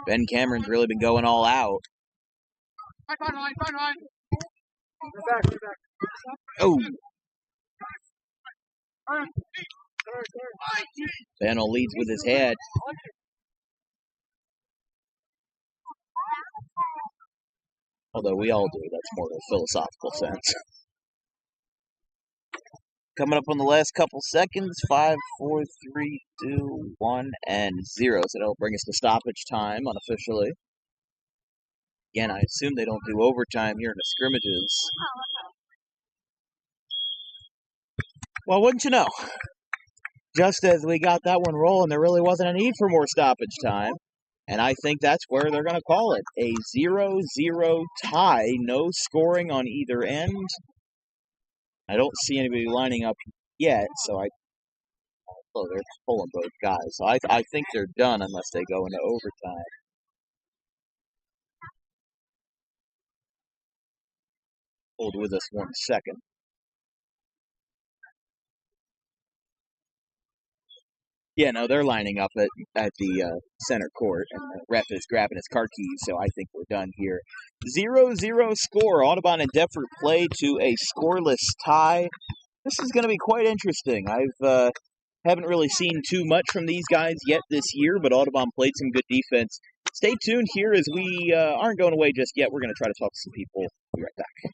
Ben Cameron's really been going all out. Oh. Bennell leads with his head. Although we all do. That's more of a philosophical sense. Coming up on the last couple seconds. 5, 4, 3, 2, 1, and 0. So that'll bring us to stoppage time unofficially. Again, I assume they don't do overtime here in the scrimmages. Well, wouldn't you know? Just as we got that one rolling, there really wasn't a need for more stoppage time. And I think that's where they're going to call it. A 0-0 tie. No scoring on either end. I don't see anybody lining up yet, so they're pulling both guys. So I think they're done unless they go into overtime. Hold with us 1 second. Yeah, no, they're lining up at the center court, and the ref is grabbing his car keys, so I think we're done here. 0-0 score. Audubon and Deptford play to a scoreless tie. This is going to be quite interesting. I haven't really seen too much from these guys yet this year, but Audubon played some good defense. Stay tuned here as we aren't going away just yet. We're going to try to talk to some people. Be right back.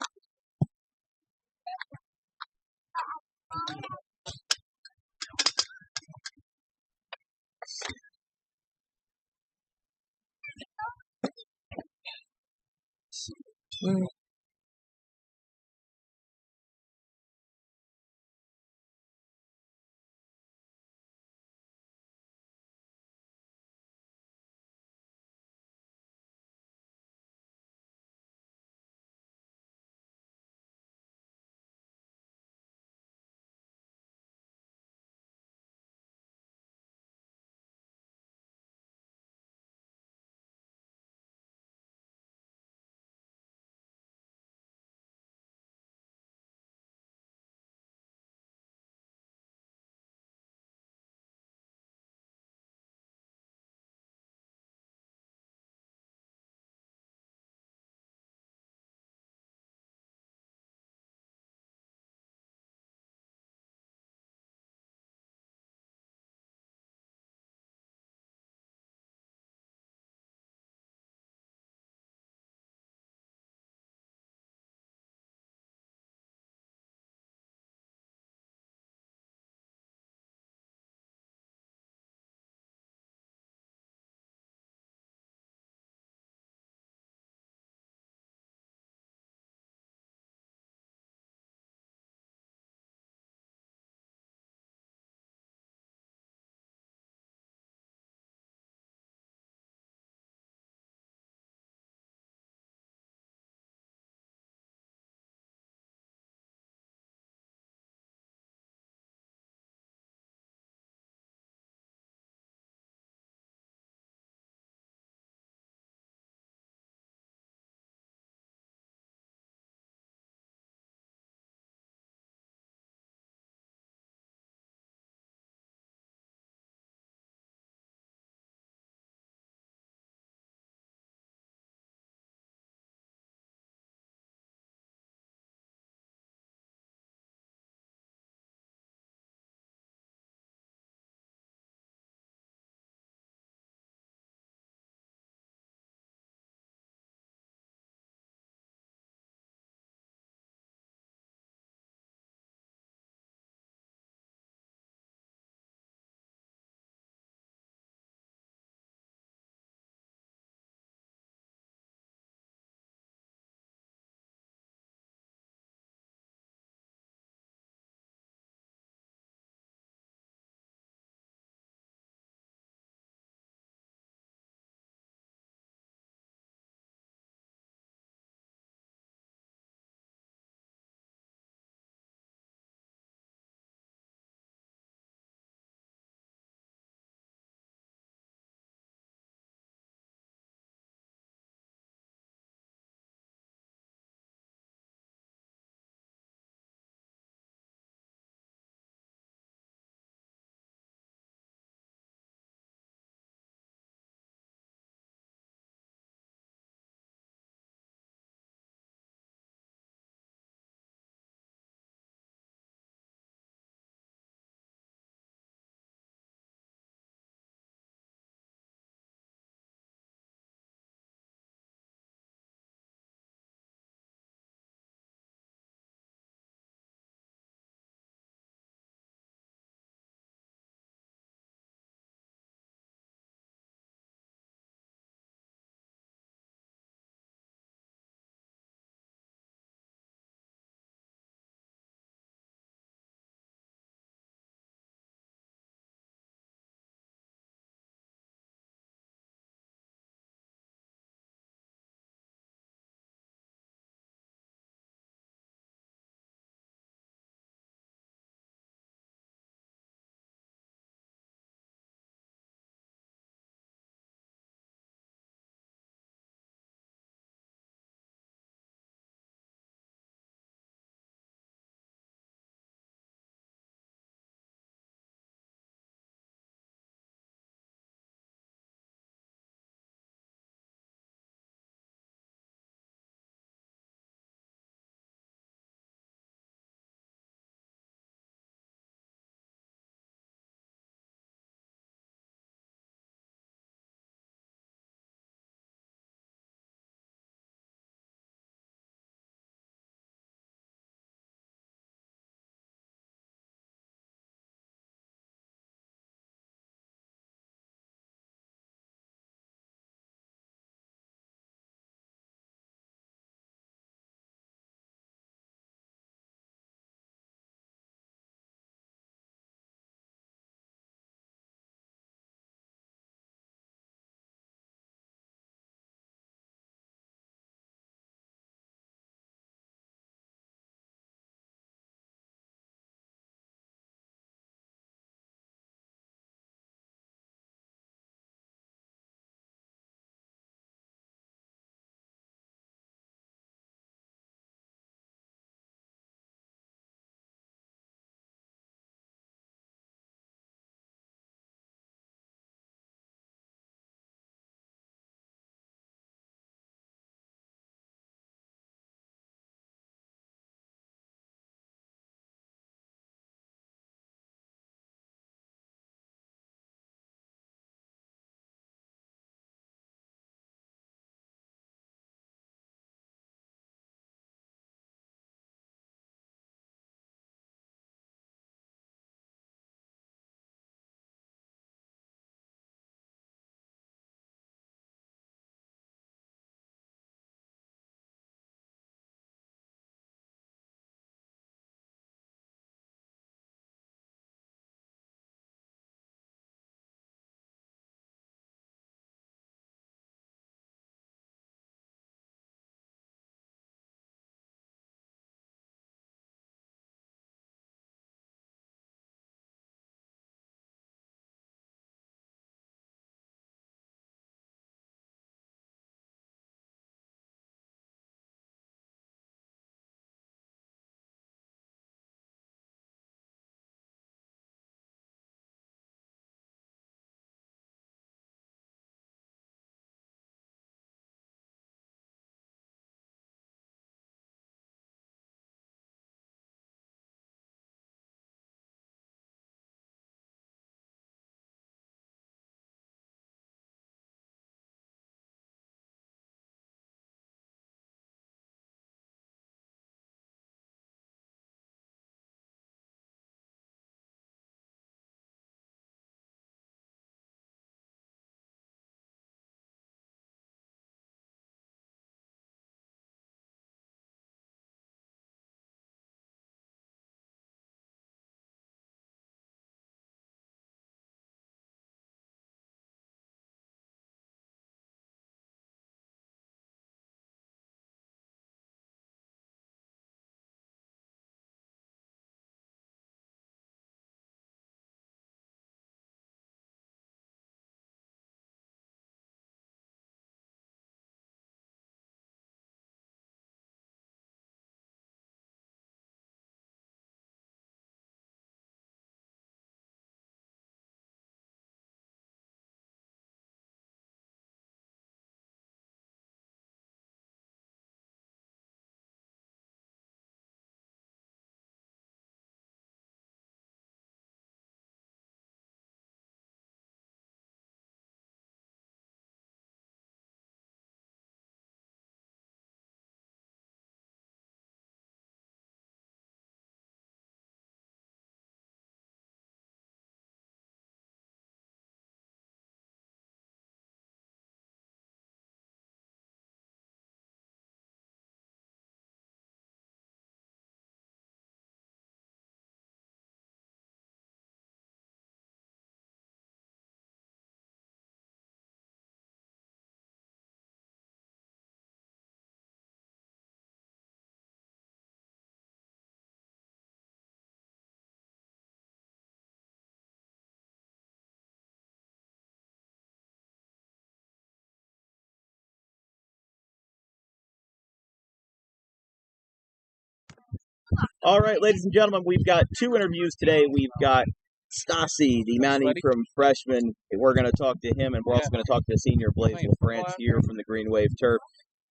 All right, ladies and gentlemen, we've got 2 interviews today. We've got Stasi, the Mountie from freshman. We're going to talk to him, and we're also going to talk to senior Blaze LaFrance here from the Green Wave Turf.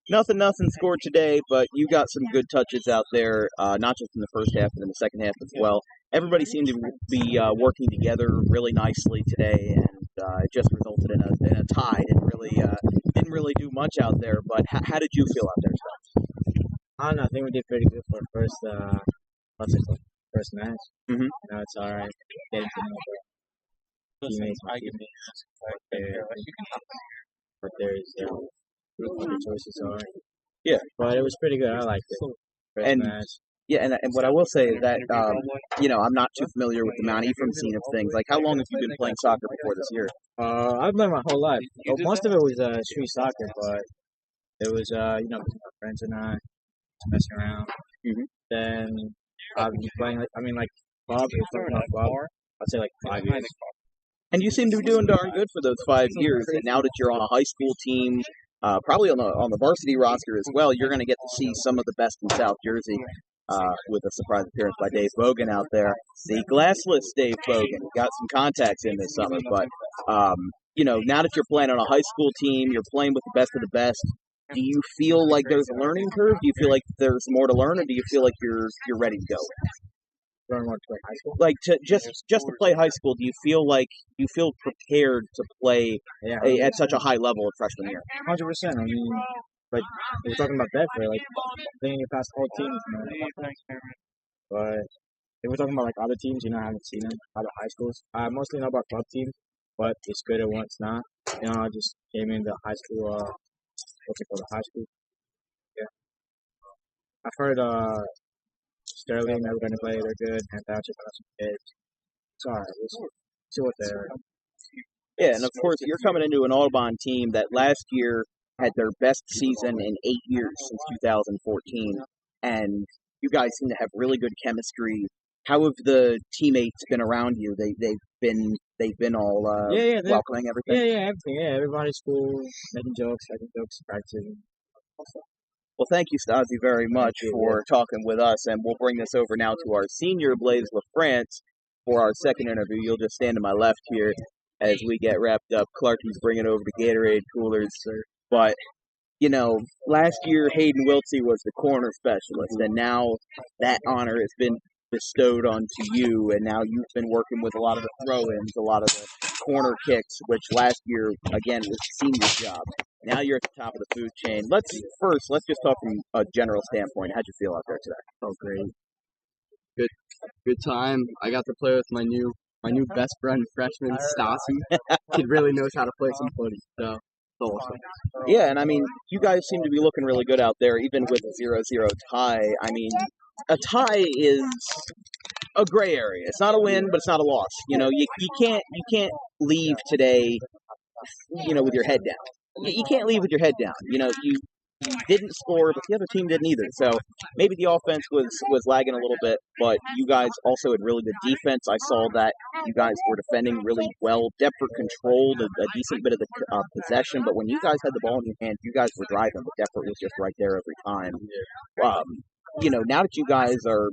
Nothing scored today, but you got some good touches out there, not just in the first half, but in the second half as well. Everybody seemed to be working together really nicely today, and it just resulted in a tie. Didn't really do much out there, but how did you feel out there today? I don't know. I think we did pretty good for first match. Mm-hmm. It's all right. Getting to know the teammates, but there's other choices are. Yeah, but it was pretty good. I liked it. First match. Yeah, and what I will say is that I'm not too familiar with the Mount Ephraim scene of things. Like, how long have you been playing soccer before this year? I've played my whole life. Well, most of it was street soccer, but it was my friends and I messing around. Mm-hmm. Then I've been playing Bob. I'd say 5 years. And you seem to be doing darn good for those 5 years. And now that you're on a high school team, probably on the varsity roster as well, you're going to get to see some of the best in South Jersey. With a surprise appearance by Dave Bogan out there. The glassless Dave Bogan. Got some contacts in this summer, but, now that you're playing on a high school team, you're playing with the best of the best, do you feel like there's a learning curve? Do you feel like there's more to learn, or do you feel like you're ready to go? Learn what to play high school? Like, just to play high school, do you feel prepared to play at such a high level of freshman year? 100%. I mean, we're talking about Deptford, playing past all teams, But if we're talking about other teams, I haven't seen them, other high schools. I mostly know about club teams, but it's good at once not. I just came in the high school. What's it called? The high school. Yeah. I've heard Sterling they're going to play. They're good. And Thatcher got some kids. It's all right. We'll see what they're. Yeah, and of course you're coming into an Audubon team that last year had their best season in 8 years since 2014, and you guys seem to have really good chemistry. How have the teammates been around you? They've been all welcoming everything. Yeah, everything. Yeah, everybody's cool, making jokes, practicing. Well, thank you, Stasi, very much for talking with us, and we'll bring this over now to our senior Blaze LaFrance for our second interview. You'll just stand to my left here as we get wrapped up. Clarky's bringing over the Gatorade coolers. But, last year Hayden Wiltsey was the corner specialist, and now that honor has been bestowed onto you, and now you've been working with a lot of the throw-ins, a lot of the corner kicks, which last year, again, was senior's job. Now you're at the top of the food chain. Let's just talk from a general standpoint. How'd you feel out there today? Oh, great. Good time. I got to play with my new best friend, freshman Stasi. Kid really knows how to play some footy, so. Awesome. Yeah, and I mean, you guys seem to be looking really good out there, even with a 0-0 tie. I mean, a tie is a gray area. It's not a win, but it's not a loss. You can't leave today, with your head down. You can't leave with your head down. You didn't score, but the other team didn't either. So maybe the offense was lagging a little bit, but you guys also had really good defense. I saw that you guys were defending really well. Deptford controlled a decent bit of the possession, but when you guys had the ball in your hands, you guys were driving, but Deptford was just right there every time. Now that you guys are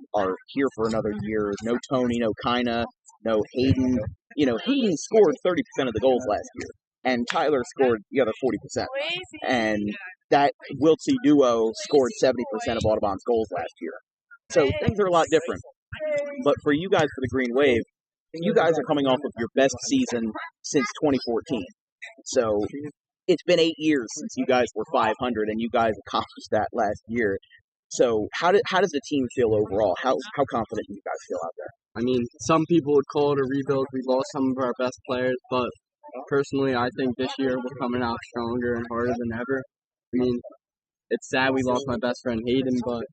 here for another year, no Tony, no Kina, no Hayden. Hayden scored 30% of the goals last year, and Tyler scored the other 40%. And that Wiltsey duo scored 70% of Audubon's goals last year. So things are a lot different. But for you guys, for the Green Wave, you guys are coming off of your best season since 2014. So it's been 8 years since you guys were 500, and you guys accomplished that last year. So how does the team feel overall? How confident do you guys feel out there? I mean, some people would call it a rebuild. We lost some of our best players, but personally, I think this year we're coming out stronger and harder than ever. I mean, it's sad we lost my best friend Hayden, but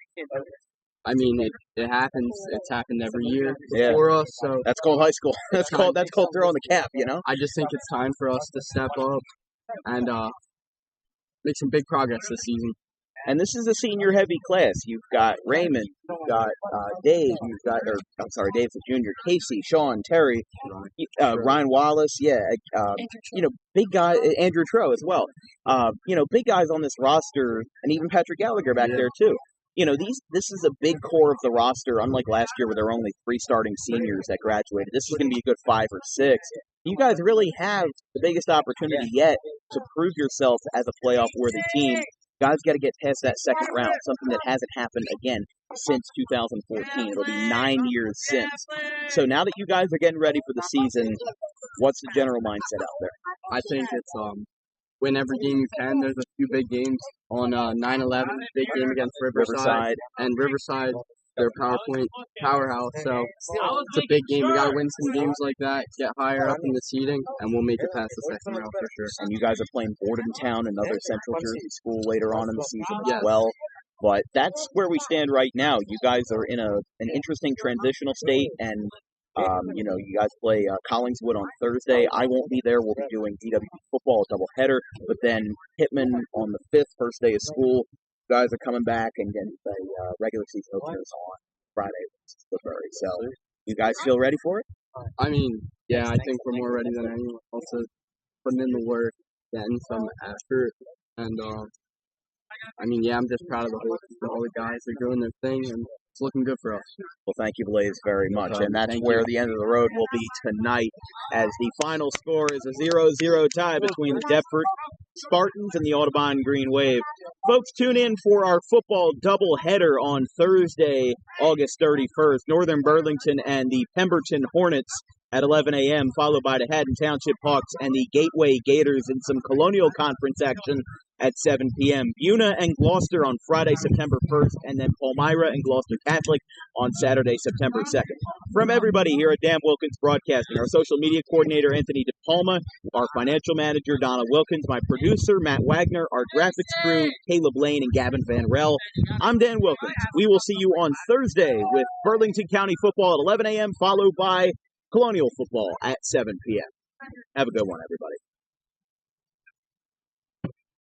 I mean, it happens. It's happened every year for us. So that's called high school. That's called throwing the cap. I just think it's time for us to step up and make some big progress this season. And this is a senior-heavy class. You've got Raymond, you've got Dave, Dave's a junior, Casey, Sean, Terry, Ryan Wallace, big guy, Andrew Trow as well. Big guys on this roster, and even Patrick Gallagher back there too. this is a big core of the roster, unlike last year where there were only 3 starting seniors that graduated. This is going to be a good 5 or 6. You guys really have the biggest opportunity yet to prove yourself as a playoff-worthy team. Guys got to get past that second round, something that hasn't happened again since 2014. It'll be 9 years since. So now that you guys are getting ready for the season, what's the general mindset out there? I think it's win every game you can. There's a few big games on 9/11, big game against Riverside. And Riverside, their powerhouse. So it's a big game. We got to win some games like that, get higher up in the seeding, and we'll make it past the second round for sure. And you guys are playing Bordentown, another Central Jersey school, later on in the season as well. But that's where we stand right now. You guys are in an interesting transitional state, and you guys play Collingswood on Thursday. I won't be there. We'll be doing DW football, a doubleheader. But then Pittman on the 5th, first day of school. You guys are coming back, and then the regular season openers on Friday, Woodbury. So, you guys feel ready for it? I mean, yeah, I think we're more ready than anyone else. Putting in the work, getting some effort, and I'm just proud of all the guys. They're doing their thing, and it's looking good for us. Well, thank you, Blaze, very much. And that's where the end of the road will be tonight, as the final score is a 0-0 tie between the Deptford Spartans and the Audubon Green Wave. Folks, tune in for our football doubleheader on Thursday, August 31st. Northern Burlington and the Pemberton Hornets at 11 a.m., followed by the Haddon Township Hawks and the Gateway Gators in some Colonial Conference action at 7 p.m. Buna and Gloucester on Friday, September 1st, and then Palmyra and Gloucester Catholic on Saturday, September 2nd. From everybody here at Dan Wilkins Broadcasting, our social media coordinator, Anthony DePalma, our financial manager, Donna Wilkins, my producer, Matt Wagner, our graphics crew, Caleb Lane and Gavin Van Rel. I'm Dan Wilkins. We will see you on Thursday with Burlington County football at 11 a.m., followed by Colonial football at 7 p.m. Have a good one, everybody.